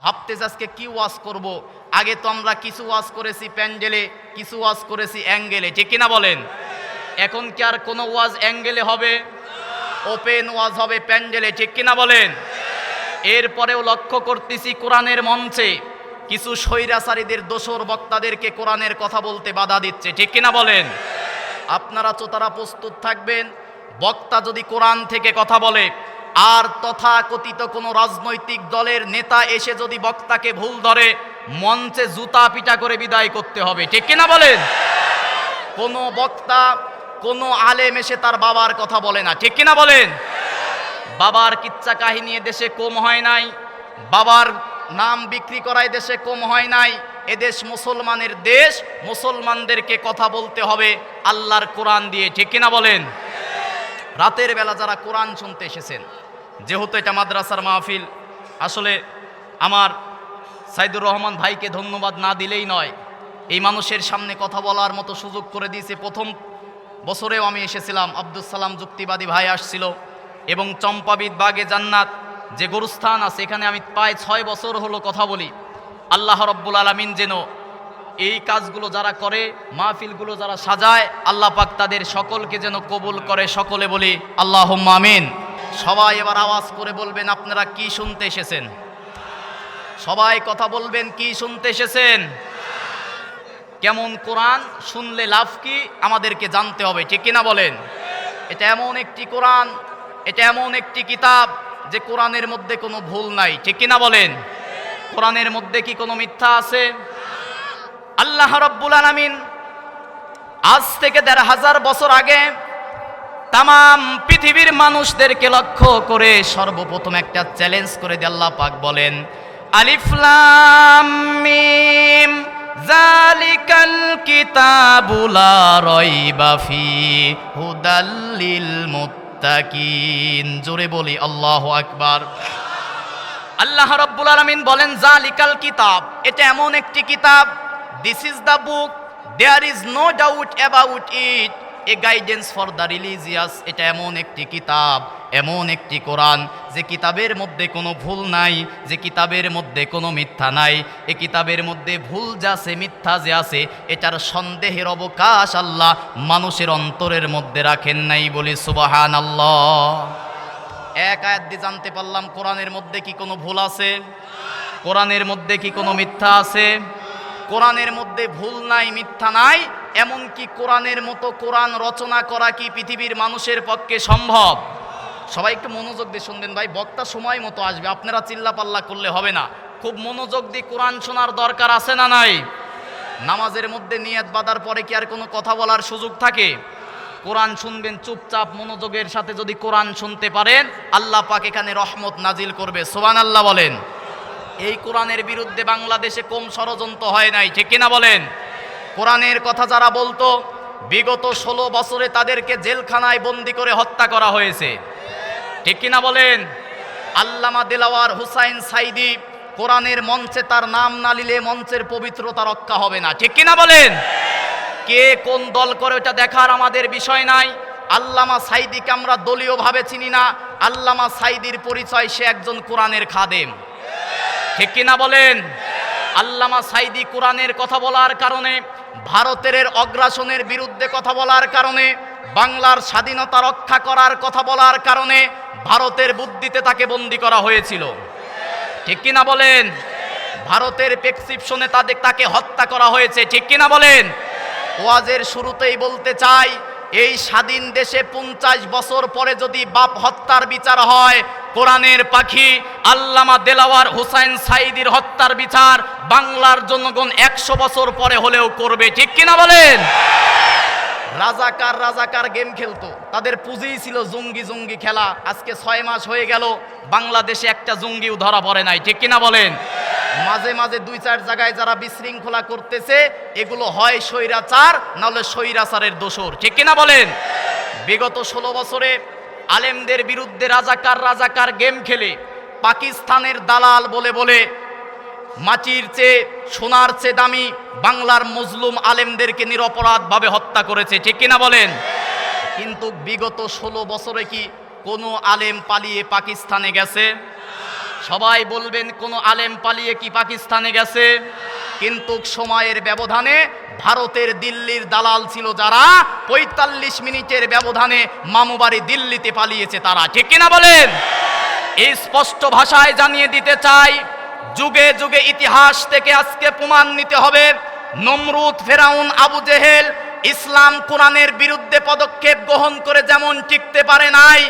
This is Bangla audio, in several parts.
ভাবতেছে আজকে কি ওয়াজ করব। আগে তো আমরা কিছু ওয়াজ করেছি প্যান্ডেলে, কিছু ওয়াজ করেছি অ্যাঙ্গেলে, ঠিক কিনা বলেন? এখন কি আর কোনো ওয়াজ অ্যাঙ্গেলে হবে? ওপেন ওয়াজ হবে প্যান্ডেলে, ঠিক কিনা বলেন? এরপরেও লক্ষ্য করতেছি কোরআনের মঞ্চে কিছু স্বৈরাচারীদের দোসর বক্তাদেরকে কোরআনের কথা বলতে বাধা দিচ্ছে, ঠিক কিনা বলেন? আপনারা শ্রোতারা প্রস্তুত থাকবেন, বক্তা যদি কোরআন থেকে কথা বলে আর তথাকথিত কোনো রাজনৈতিক দলের নেতা এসে যদি বক্তাকে ভুল ধরে, মঞ্চে জুতা পিটা করে বিদায় করতে হবে, ঠিক কিনা বলেন? কোনো বক্তা, কোনো আলেম এসে তার বাবার কথা বলে না, ঠিক কিনা বলেন? বাবার কিচ্ছা কাহিনী দেশে কম হয় নাই, বাবার নাম বিক্রি করায় দেশে কম হয় নাই। এদেশ মুসলমানের দেশ, মুসলমানদেরকে কথা বলতে হবে আল্লাহর কোরআন দিয়ে, ঠিক কিনা বলেন? রাতের বেলা যারা কোরআন শুনতে এসেছেন, যেহেতু এটা মাদ্রাসার মাহফিল, আসলে আমার সাইদুর রহমান ভাইকে ধন্যবাদ না দিলেই নয়। এই মানুষের সামনে কথা বলার মতো সুযোগ করে দিয়েছে। প্রথম বছরেও আমি এসেছিলাম, আব্দুল সালাম যুক্তিবাদী ভাই আসছিল, এবং চম্পাবিদ বাগে জান্নাত যে গরুস্থান আছে, এখানে আমি প্রায় 6 বছর হলো কথা বলি। আল্লাহ রব্বুল আলামিন যেন এই কাজগুলো যারা করে, মাহফিলগুলো যারা সাজায়, আল্লাহ পাক তাদের সকলকে যেন কবুল করে। সকলে বলি আল্লাহুম্মা আমিন। সবাই এবার আওয়াজ করে বলবেন আপনারা কি শুনতে এসেছেন। সবাই কথা বলবেন, কি শুনতে এসেছেন? কেমন কোরআন, শুনলে লাভ কি আমাদেরকে জানতে হবে, ঠিক কিনা বলেন? এটা এমন একটি কোরআন, এটা এমন একটি কিতাব যে কোরআনের মধ্যে কোনো ভুল নাই, ঠিক কিনা বলেন? কোরআনের মধ্যে কি কোনো মিথ্যা আছে? আল্লাহ রাব্বুল আলামিন আজ থেকে ১৫০০ বছর আগে তামাম পৃথিবীর মানুষদেরকে লক্ষ্য করে সর্বপ্রথম একটা চ্যালেঞ্জ করে দিয়ে আল্লাহ পাক বলেন, আলিফ লাম মিম যালিকাল কিতাবু লা রাইবা ফি হুদাল লিল মুত্তাকিন। জোরে বলি আল্লাহু আকবার। আল্লাহ রাব্বুল আলামিন বলেন যালিকাল কিতাব, এটা এমন একটি কিতাব, this is the book, there is no doubt about it, a guidance for the religious. এটা এমন একটি কিতাব, এমন একটি কোরআন যে কিতাবের মধ্যে কোনো ভুল নাই, যে কিতাবের মধ্যে কোনো মিথ্যা নাই। এ কিতাবের মধ্যে ভুল যে আছে, মিথ্যা যে আছে, এটার সন্দেহের অবকাশ আল্লাহ মানুষের অন্তরের মধ্যে রাখেন নাই। বলি সুবহানাল্লাহ। এক আয়াত দিয়ে জানতে পারলাম কোরআনের মধ্যে কি কোনো ভুল আছে, কোরআনের মধ্যে কি কোনো মিথ্যা আছে। কোরআনের মধ্যে ভুল নাই, মিথ্যা নাই। এমনকি কোরআনের মতো কোরআন রচনা করা কি পৃথিবীর মানুষের পক্ষে সম্ভব? সবাই একটু মনোযোগ দিয়ে শুনবেন ভাই, বক্তা সময় মতো আসবে, আপনারা চিল্লা পাল্লা করলে হবে না। খুব মনোযোগ দিয়ে কোরআন শোনার দরকার আছে না নাই? নামাজের মধ্যে নিয়ত বাঁধার পরে কি আর কোনো কথা বলার সুযোগ থাকে? কোরআন শুনবেন চুপচাপ মনোযোগের সাথে, যদি কোরআন শুনতে পারেন আল্লাহ পাক এখানে রহমত নাজিল করবে। সুবহানাল্লাহ বলেন। এই কোরআনের বিরুদ্ধে বাংলাদেশে কম ষড়যন্ত্র হয় নাই, ঠিক কিনা বলেন? কোরআনের কথা যারা বলতো, বিগত 16 বছরে তাদেরকে জেলখানায় বন্দি করে হত্যা করা হয়েছে, ঠিক কিনা বলেন? আল্লামা দেলাওয়ার হুসাইন সাইদি, কোরআনের মঞ্চে তার নাম না নিলে মঞ্চের পবিত্রতা রক্ষা হবে না, ঠিক কিনা বলেন? কে কোন দল করে ওটা দেখার আমাদের বিষয় নাই। আল্লামা সাইদিকে আমরা দলীয়ভাবে চিনি না। আল্লামা সাইদির পরিচয় সে একজন কোরআনের খাদেম, ঠিক কিনা বলেন? আল্লামা সাইদি কোরআনের কথা বলার কারণে, ভারতের অগ্রাসনের বিরুদ্ধে কথা বলার কারণে, বাংলার স্বাধীনতা রক্ষা করার কথা বলার কারণে ভারতের বুদ্ধিতে তাকে বন্দী করা হয়েছিল, ঠিক কিনা বলেন? ভারতের প্রেসক্রিপশনে তাকে হত্যা করা হয়েছে, ঠিক কিনা বলেন? ওয়াজের শুরুতেই বলতে চাই, এই স্বাধীন দেশে 50 বছর পরে যদি বাপ হত্যার বিচার হয়, কোরআনের পাখি আল্লামা দেলাওয়ার হুসাইন সাইদির হত্যার বিচার বাংলার জনগণ 100 বছর পরে হলেও করবে, ঠিক কিনা বলেন? রাজাকার গেম খেলতো, তাদের পুঁজিই ছিল জঙ্গি খেলা। আজকে 6 মাস হয়ে গেল বাংলাদেশে একটা জঙ্গিও ধরা পড়ে নাই, ঠিক কিনা বলেন? মাঝে মাঝে 2-4 জায়গায় যারা বিশৃঙ্খলা করতেছে, এগুলো হয় স্বৈরাচার, নাহলে স্বৈরাচারের দোসর, ঠিক কিনা বলেন? বিগত 16 বছরে আলেমদের বিরুদ্ধে রাজাকার গেম খেলে পাকিস্তানের দালাল বলে বলে মাটির চেয়ে সোনার চেয়ে দামি বাংলার মজলুম আলেমদেরকে নিরপরাধভাবে হত্যা করেছে, ঠিক কিনা বলেন? কিন্তু বিগত 16 বছরে কি কোনো আলেম পালিয়ে পাকিস্তানে গেছে? সবাই বলবেন কোন আলেম পালিয়ে কি পাকিস্তানে গেছে? কিন্তু সময়ের ব্যবধানে ভারতের দিল্লির দালাল ছিল যারা, ৪৫ মিনিটের ব্যবধানে মামুবাড়ি দিল্লিতে পালিয়েছে তারা, ঠিক কিনা বলেন? এই স্পষ্ট ভাষায় জানিয়ে দিতে চাই, যুগে যুগে ইতিহাস থেকে আজকে প্রমাণ নিতে হবে, নমরুদ, ফেরাউন, আবু জেহেল ইসলাম কোরআনের বিরুদ্ধে পদক্ষেপ গ্রহণ করে যেমন টিকতে পারে নাই,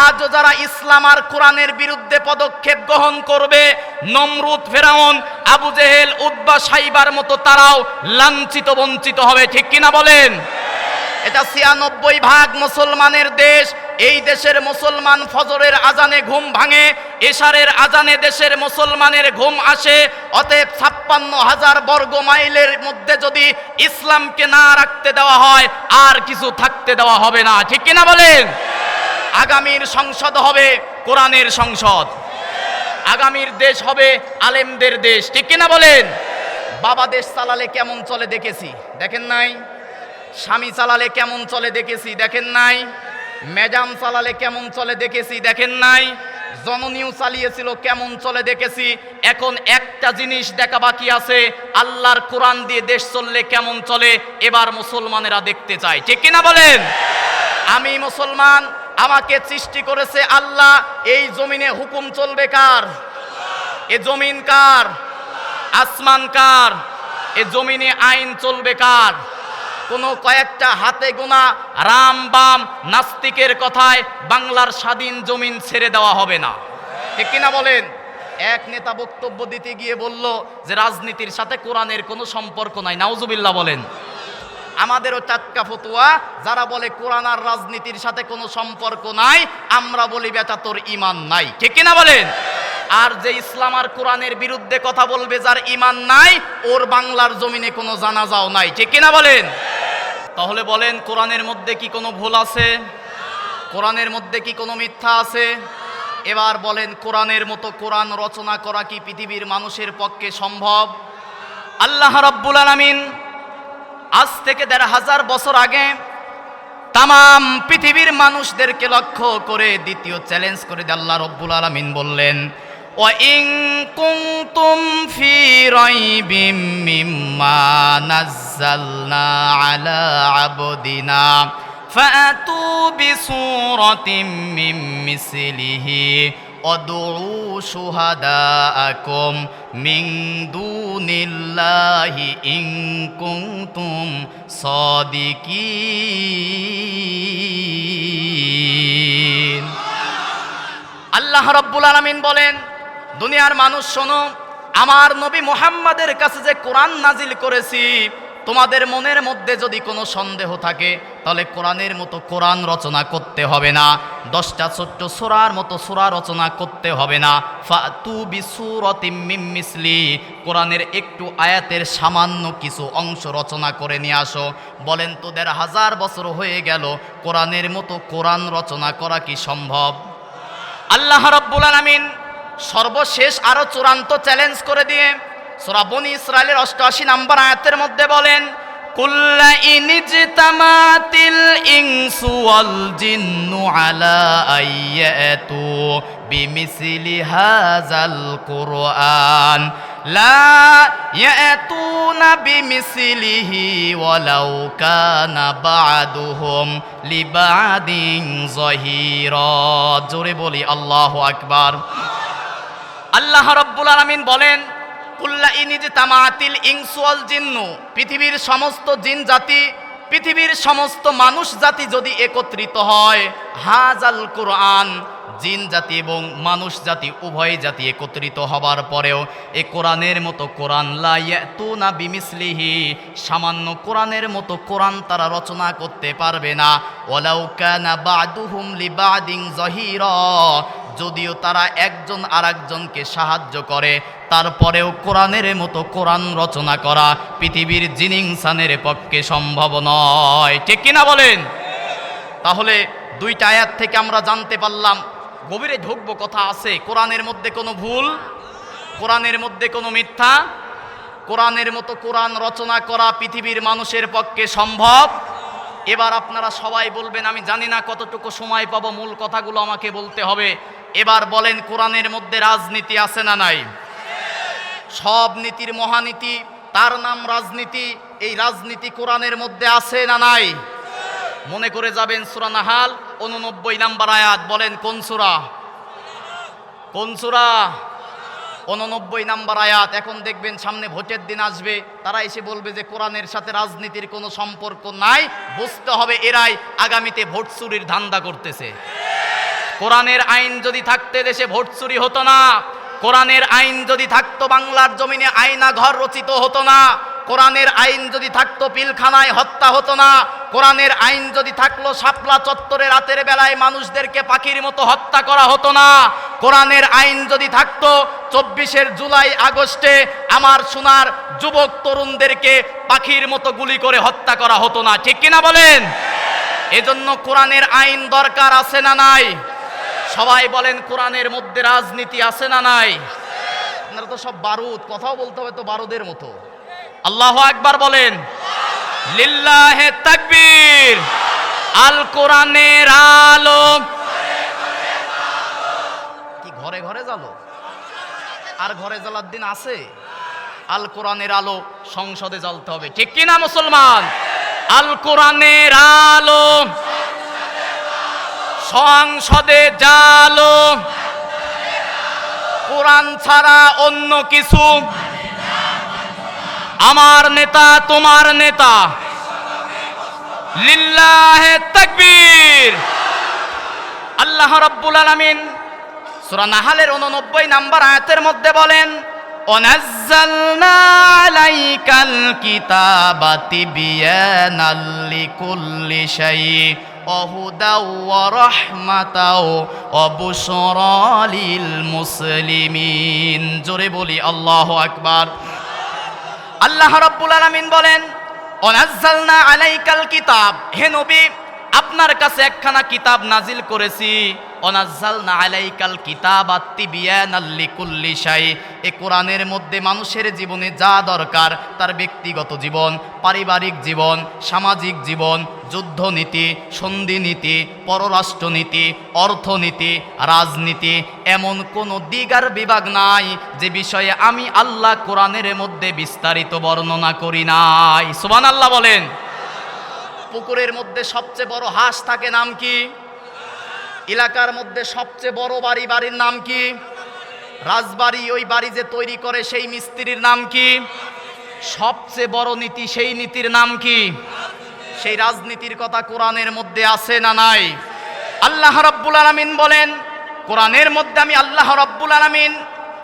আজও যারা ইসলাম আর কোরআনের বিরুদ্ধে পদক্ষেপ গ্রহণ করবে, নমরুদ, ফেরাউন, আবু জেহেল, উতবা, সাইবার মতো তারাও লাঞ্ছিত বঞ্চিত হবে, ঠিক কিনা বলেন? এটা ৯৬% মুসলমানের দেশ। এই দেশের মুসলমান ফজরের আজানে ঘুম ভাঙে, এশারের আজানে দেশের মুসলমানের ঘুম আসে। অতএব ৫৬,০০০ বর্গ মাইলের মধ্যে যদি ইসলামকে না রাখতে দেওয়া হয়, আর কিছু থাকতে দেওয়া হবে না, ঠিক কিনা বলেন? আগামীর সংসদ হবে কোরআনের সংসদ, আগামীর দেশ হবে আলেমদের দেশ, ঠিক কিনা বলেন? বাবা দেশ চালালে কেমন চলে দেখেছি, দেখেন নাই? স্বামী চালালে কেমন চলে দেখেছি, দেখেন নাই? ম্যাডাম চালালে কেমন চলে দেখেছি, দেখেন নাই? জননীও চালিয়েছিল কেমন চলে দেখেছি। এখন একটা জিনিস দেখা বাকি আছে, আল্লাহর কোরআন দিয়ে দেশ চললে কেমন চলে এবার মুসলমানেরা দেখতে চায়, ঠিক কিনা বলেন? আমি মুসলমান, আমাকে সৃষ্টি করেছে আল্লাহ, এই জমিনে হুকুম চলবে কার? এ জমিন কার? আসমান কার? এ জমিনে আইন চলবে কার? কোনো কয়েকটা হাতে গোনা রাম বাম নাস্তিকের কথায় বাংলার স্বাধীন জমিন ছেড়ে দেওয়া হবে না, ঠিক কিনা বলেন? এক নেতা বক্তব্য দিতে গিয়ে বলল যে রাজনীতির সাথে কোরআনের কোনো সম্পর্ক নাই, নাউজুবিল্লাহ বলেন। আমাদেরও টাটকা ফতোয়া, যারা বলে কোরআন আর রাজনীতির সাথে কোনো সম্পর্ক নাই, আমরা বলি বেটা তোর ঈমান নাই, ঠিক কিনা বলেন? আর যে ইসলাম আর কোরআনের বিরুদ্ধে কথা বলবে, যার ঈমান নাই, ওর বাংলার জমিনে কোনো জানাজাও নাই, ঠিক কিনা বলেন? তাহলে বলেন, কোরআনের মধ্যে কি কোনো ভুল আছে? কোরআনের মধ্যে কি কোনো মিথ্যা আছে? এবার বলেন, কোরআনের মতো কোরআন রচনা করা কি পৃথিবীর মানুষের পক্ষে সম্ভব? আল্লাহ রাব্বুল আলামিন আজ থেকে ১৫০০ বছর আগে তামাম পৃথিবীর মানুষদেরকে লক্ষ্য করে দ্বিতীয় চ্যালেঞ্জ করে দিয়ে আল্লাহ রাব্বুল আলামিন বললেন, ওয়া ইন কুনতুম ফি রাইবিম মিম্মা নাযালনা আলা আবদিনা ফাতু বিসূরাতিম মিন মিসলিহি অদউ শুহাদাআকুম মিন দুনিল্লাহি ইন কুনতুম সাদিকিন। আল্লাহ রাব্বুল আলামিন বলেন, দুনিয়ার মানুষ শোনো, আমার নবী মুহাম্মাদের কাছে যে কোরআন নাজিল করেছি, তোমাদের মনের মধ্যে যদি কোনো সন্দেহ থাকে তাহলে কোরআনের মতো কোরআন রচনা করতে হবে না, 10টা ছোট্ট সূরার মতো সূরা রচনা করতে হবে না। ফাতু বিসূরাতিম মিন মিসলি, কোরআনের একটু আয়াতের সামান্য কিছু অংশ রচনা করে নিয়ে আসো। বলেন তো ১৫০০ বছর হয়ে গেল, কোরআনের মতো কোরআন রচনা করা কি সম্ভব? আল্লাহ রাব্বুল আলামিন সর্বশেষ আরো চূড়ান্ত চ্যালেঞ্জ করে দিয়ে সূরা বনী ইসরাইলের ৮৮ নম্বর আয়াতের মধ্যে বলেন, কুল্লা ইনিজতামাতিল ইনসু ওয়াল জিন্নু আলা আইয়াতু বিমিসলি হাযাল কুরআন লা ইয়াতুনা বিমিসলিহি ওয়ালাউ কানা বা'দুহুম লিবা'দিন যাহিরা। জোরে বলি আল্লাহু আকবার। আল্লাহ রাব্বুল আলামিন বলেন, কুল্লা ইনিজতামাতিল ইনসু ওয়াল জিন্নু, পৃথিবীর সমস্ত জিন জাতি, পৃথিবীর সমস্ত মানুষ জাতি যদি একত্রিত হয়, হাযাল কুরআন, জিন জাতি এবং মানুষ জাতি উভয় জাতি একত্রিত হবার পরেও এ কোরআনের মতো কোরআন লা ইয়াতুনা বিমিসলিহি, সামান্য কোরআনের মতো কোরআন তারা রচনা করতে পারবে না। ওয়ালাউ কানা বা'দুহুম লিবা'দিন যাহিরা, যদিও তারা একজন আরেকজনকে সাহায্য করে, তারপরেও কোরআনের মতো কোরআন রচনা করা পৃথিবীর জিন ইনসানের পক্ষে সম্ভব নয়, ঠিক কিনা বলেন? তাহলে 2টা আয়াত থেকে আমরা জানতে পারলাম, গভীরে ঢুকবো কথা আছে, কোরআনের মধ্যে কোনো ভুল, কোরআনের মধ্যে কোনো মিথ্যা, কোরআনের মতো কোরআন রচনা করা পৃথিবীর মানুষের পক্ষে সম্ভব। এবার আপনারা সবাই বলবেন, আমি জানি না কতটুকু সময় পাবো, মূল কথাগুলো আমাকে বলতে হবে। এবার বলেন কোরআনের মধ্যে রাজনীতি আছে না নাই? সব নীতির মহানীতি, তার নাম রাজনীতি। এই রাজনীতি কোরআনের মধ্যে আছে না নাই? মনে করে যাবেন সূরা নাহাল 89 নম্বর আয়াত। বলেন কোন সূরা? কোন সূরা? 89 নম্বর আয়াত। এখন দেখবেন সামনে ভোটের দিন আসবে, তারা এসে বলবে যে কোরআনের সাথে রাজনীতির কোনো সম্পর্ক নাই। বুঝতে হবে এরাই আগামীতে ভোট চুরির ধান্দা করতেছে। কোরআনের আইন যদি থাকতে দেশে ভোট চুরি হতো না। কোরআনের আইন যদি থাকতো বাংলার জমিনে আয়না ঘর রচিত হতো না। কোরআনের আইন যদি থাকতো পিলখানায় হত্যা হতো না। কোরআনের আইন যদি থাকলো শাপলা চত্বরে রাতের বেলায় মানুষদেরকে পাখির মতো হত্যা করা হতো না। কোরআনের আইন যদি থাকতো 24 জুলাই আগস্টে আমার সোনার যুবক তরুণদেরকে পাখির মতো গুলি করে হত্যা করা হতো না। ঠিক কিনা বলেন? এজন্য কোরআনের আইন দরকার আছে না নাই? সবাই বলেন কোরআনের মধ্যে রাজনীতি আছে না নাই? আপনারা তো সব বারুদ, কথাও বলতে হবে তো বারুদের মতো। আল্লাহু আকবার বলেন। লিল্লাহে তাকবীর। আল কোরআনের আলো। কি ঘরে ঘরে জ্বালো? আর ঘরে জ্বালার দিন আছে? আল কোরআনের আলো সংসদে জ্বালতে হবে। ঠিক কি না মুসলমান? আল কোরআনের আলো সংসদে জ্বালো। কোরআন ছাড়া অন্য কিছু আমার নেতা তোমার নেতা। লিল্লাহে তাকবীর। আল্লাহ রাব্বুল আলামিন সূরা নাহালের 89 নম্বর আয়াতের মধ্যে বলেন, ওয়ানাজ্জালনা আলাইকাল কিতাবা তিবয়ানাল লিকুল্লি শাই ওয়া হুদাও ওয়া রাহমাতাও ওয়া বুশরা লিল মুসলিমিন। জোরে বলি আল্লাহু আকবার। আল্লাহ রাব্বুল আলামিন বলেন, ওয়ানাজ্জালনা আলাইকাল কিতাব, হে নবী আপনার কাছে একখানা কিতাব নাজিল করেছি। ওয়ানাজ্জালনা আলাইকাল কিতাবা তিবয়ানাল লিকুল্লি শাই। এই কোরআনের মধ্যে মানুষের জীবনে যা দরকার, তার ব্যক্তিগত জীবন, পারিবারিক জীবন, সামাজিক জীবন, যুদ্ধনীতি, সন্ধিনীতি, পররাষ্ট্রনীতি, অর্থনীতি, রাজনীতি, এমন কোনো দিক আর বিভাগ নাই যে বিষয়ে আমি আল্লাহ কোরআনের মধ্যে বিস্তারিত বর্ণনা করি নাই। সুবহানাল্লাহ বলেন। পুকুরের মধ্যে সবচেয়ে বড় হাঁস থাকে, নাম কি? এলাকার মধ্যে সবচেয়ে বড় বাড়ির নাম কি? রাজবাড়ি। ওই বাড়ি যে তৈরি করে সেই মিস্ত্রির নাম কি? সবচেয়ে বড় নীতি, সেই নীতির নাম কি? সেই রাজনীতির কথা কোরআনের মধ্যে আছে না নাই? আল্লাহ রাব্বুল আলামিন বলেন, কোরআনের মধ্যে আমি আল্লাহ রাব্বুল আলামিন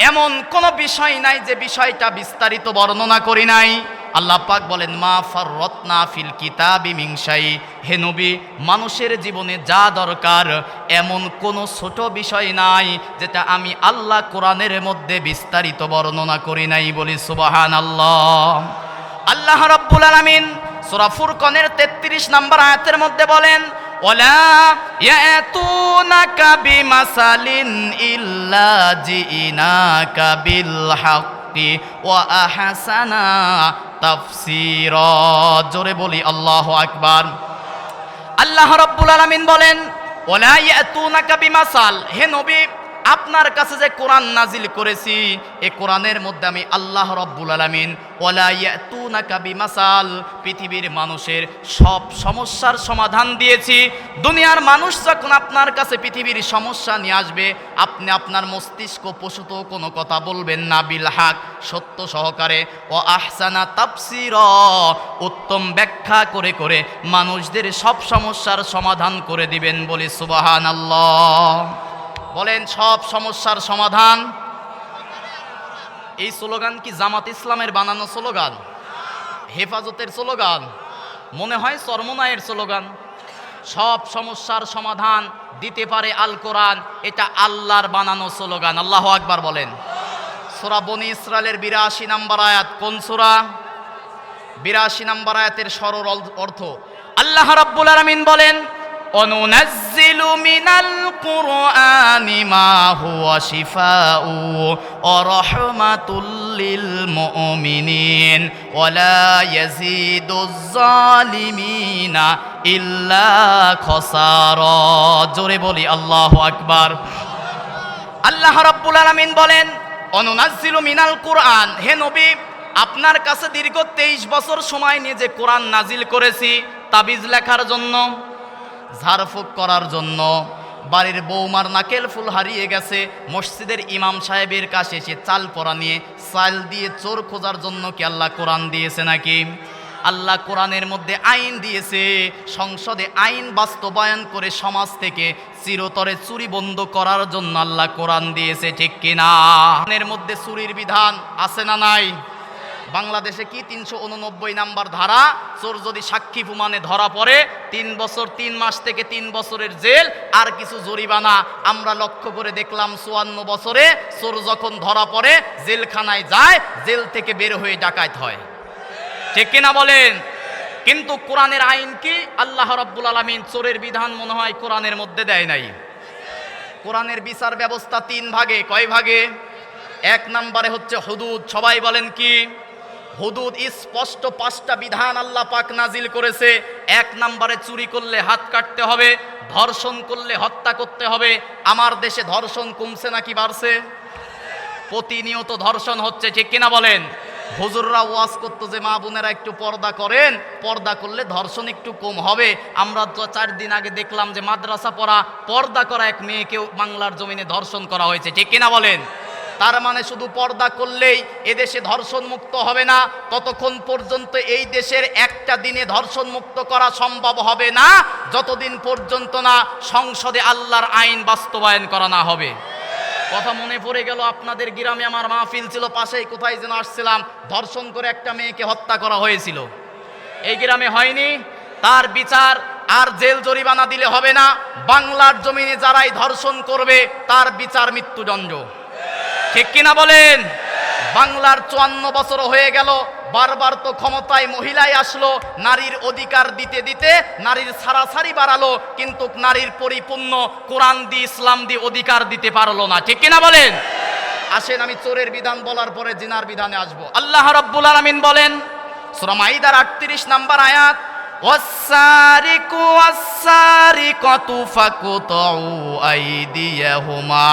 এমন কোনো বিষয় নাই যে বিষয়টা বিস্তারিত বর্ণনা করি নাই। আল্লাহ পাক বলেন, মা ফাররাতনা ফিল কিতাবি মিন শাই। হে নবী, মানুষের জীবনে যা দরকার এমন কোনো ছোট বিষয় নাই যেটা আমি আল্লাহ কোরআনের মধ্যে বিস্তারিত বর্ণনা করি নাই। বলি সুবহানাল্লাহ। আল্লাহ রাব্বুল আলামিন সূরা ফুরকানের 33 নম্বর আয়াতের মধ্যে বলেন, ওয়ালা ইয়াতুনাকা বিমাসালিন ইল্লা জিনাকা বিল হাক্কি ওয়া আহসানা তাফসীরা। জোরে বলি আল্লাহু আকবার। আল্লাহ রাব্বুল আলামিন বলেন, ওয়ালা ইয়াতুনাকা বিমাসাল, হে নবী আপনার কাছে যে কোরআন নাজিল করেছি এই কোরআনের মধ্যে আমি আল্লাহ রাব্বুল আলামিন ওয়ালা ইয়াতুনাকা বিমাসাল, পৃথিবীর মানুষের সব সমস্যার সমাধান দিয়েছি। দুনিয়ার মানুষ যখন আপনার কাছে পৃথিবীর সমস্যা নিয়ে আসবে, আপনি আপনার মস্তিষ্ক প্রসূত কোনো কথা বলবেন না, বিল হক, সত্য সহকারে, ও আহসানা তাফসীরা, উত্তম ব্যাখ্যা করে করে মানুষদের সব সমস্যার সমাধান করে দিবেন। বলি সুবহানাল্লাহ। বলেন সব সমস্যার সমাধান। এই স্লোগান কি জামাত ইসলামের বানানো স্লোগান? হেফাজতের স্লোগান? মনে হয় চরমনায়ের স্লোগান। সব সমস্যার সমাধান দিতে পারে আল কোরআন, এটা আল্লাহর বানানো স্লোগান। আল্লাহু আকবার বলেন। সূরা বনী ইসরাইলের 82 নম্বর আয়াত। কোন সূরা? 82 নম্বর আয়াতের সরল অর্থ আল্লাহ রাব্বুল আলামিন বলেন, অনুনাজ্জিলু মিনাল কুরআনি মা হুয়া শিফাউ ওয়া রাহমাতুল লিল মুমিনিন ওয়া লা ইয়াজিদুজ জালিমিনা ইল্লা খাসারা। জোরে বলি আল্লাহু আকবার। আল্লাহ রাব্বুল আলামিন বলেন, অনুনাজ্জিলু মিনাল কুরআন, হে নবী আপনার কাছে দীর্ঘ 23 বছর সময় নিয়ে যে কোরআন নাজিল করেছি, তাবিজ লেখার জন্য, ঝাড়ফুঁক করার জন্য, বাড়ির বৌমার নাকেল ফুল হারিয়ে গেছে, মসজিদের ইমাম সাহেবের কাছে এসে চাল পরা নিয়ে চাল দিয়ে চোর খোঁজার জন্য কি আল্লাহ কোরআন দিয়েছে নাকি? আল্লাহ কোরআনের মধ্যে আইন দিয়েছে, সংসদে আইন বাস্তবায়ন করে সমাজ থেকে চিরতরে চুরি বন্ধ করার জন্য আল্লাহ কোরআন দিয়েছে, ঠিক কিনা? এর মধ্যে চুরির বিধান আছে না নাই? বাংলাদেশে কি 389 নাম্বার ধারা, চোর যদি সাক্ষী প্রমাণে ধরা পড়ে 3 বছর 3 মাস থেকে 3 বছরের জেল আর কিছু জরিমানা। আমরা লক্ষ্য করে দেখলাম 54 বছরে চোর যখন ধরা পড়ে জেলখানায় যায়, জেল থেকে বের হয়ে ডাকাত হয়, ঠিক কিনা বলেন? কিন্তু কোরআনের আইন কি? আল্লাহ রাব্বুল আলামিন চোরের বিধান মনে হয় কোরআনের মধ্যে দেয় নাই। কোরআনের বিচার ব্যবস্থা 3 ভাগে। কয় ভাগে? 1 নম্বরে হচ্ছে হুদুদ। সবাই বলেন কি? হুদুদ। স্পষ্ট 5টা বিধান আল্লাহ পাক নাজিল করেছে। 1 নম্বরে চুরি করলে হাত কাটতে হবে, ধর্ষণ করলে হত্যা করতে হবে। আমার দেশে ধর্ষণ কমছে নাকি বাড়ছে? প্রতিনিয়ত ধর্ষণ হচ্ছে, ঠিক কিনা বলেন? হুজুররা ওয়াজ করতো যে মা বোনেরা একটু পর্দা করেন, পর্দা করলে ধর্ষণ একটু কম হবে। আমরা তো 4 দিন আগে দেখলাম যে মাদ্রাসা পড়া পর্দা করা এক মেয়েকেও বাংলার জমিনে ধর্ষণ করা হয়েছে, ঠিক কিনা বলেন? তার মানে শুধু পর্দা করলেই এদেশে ধর্ষণ মুক্ত হবে না। ততক্ষণ পর্যন্ত এই দেশের একটা দিনে ধর্ষণ মুক্ত করা সম্ভব হবে না যতদিন পর্যন্ত না সংসদে আল্লাহর আইন বাস্তবায়ন করা না হবে। কথা মনে পড়ে গেল, আপনাদের গ্রামে আমার মাহফিল ছিল, পাশেই কোথায় যেন আসছিলাম, ধর্ষণ করে একটা মেয়েকে হত্যা করা হয়েছিল। এই গ্রামে হয়নি? তার বিচার আর জেল জরিমানা দিলে হবে না। বাংলার জমিনে যারাই ধর্ষণ করবে তার বিচার মৃত্যুদণ্ড, ঠিক কিনা বলেন? বাংলার 54 বছর হয়ে গেল, বারবার তো ক্ষমতায় মহিলাই আসলো, নারীর অধিকার দিতে দিতে নারীর ছাড়াছাড়ি বাড়ালো, কিন্তু নারীর পরিপূর্ণ কোরআন দিয়ে ইসলাম দিয়ে অধিকার দিতে পারলো না, ঠিক কিনা বলেন? আসেন আমি চোরের বিধান বলার পরে জিনার বিধানে আসবো। আল্লাহ রাব্বুল আলামিন বলেন সূরা মাইদার 38 নম্বর আয়াত, ওয়াস-সারিকু ওয়াস-সারিকাতু ফাকতাউ আইদিয়াহুমা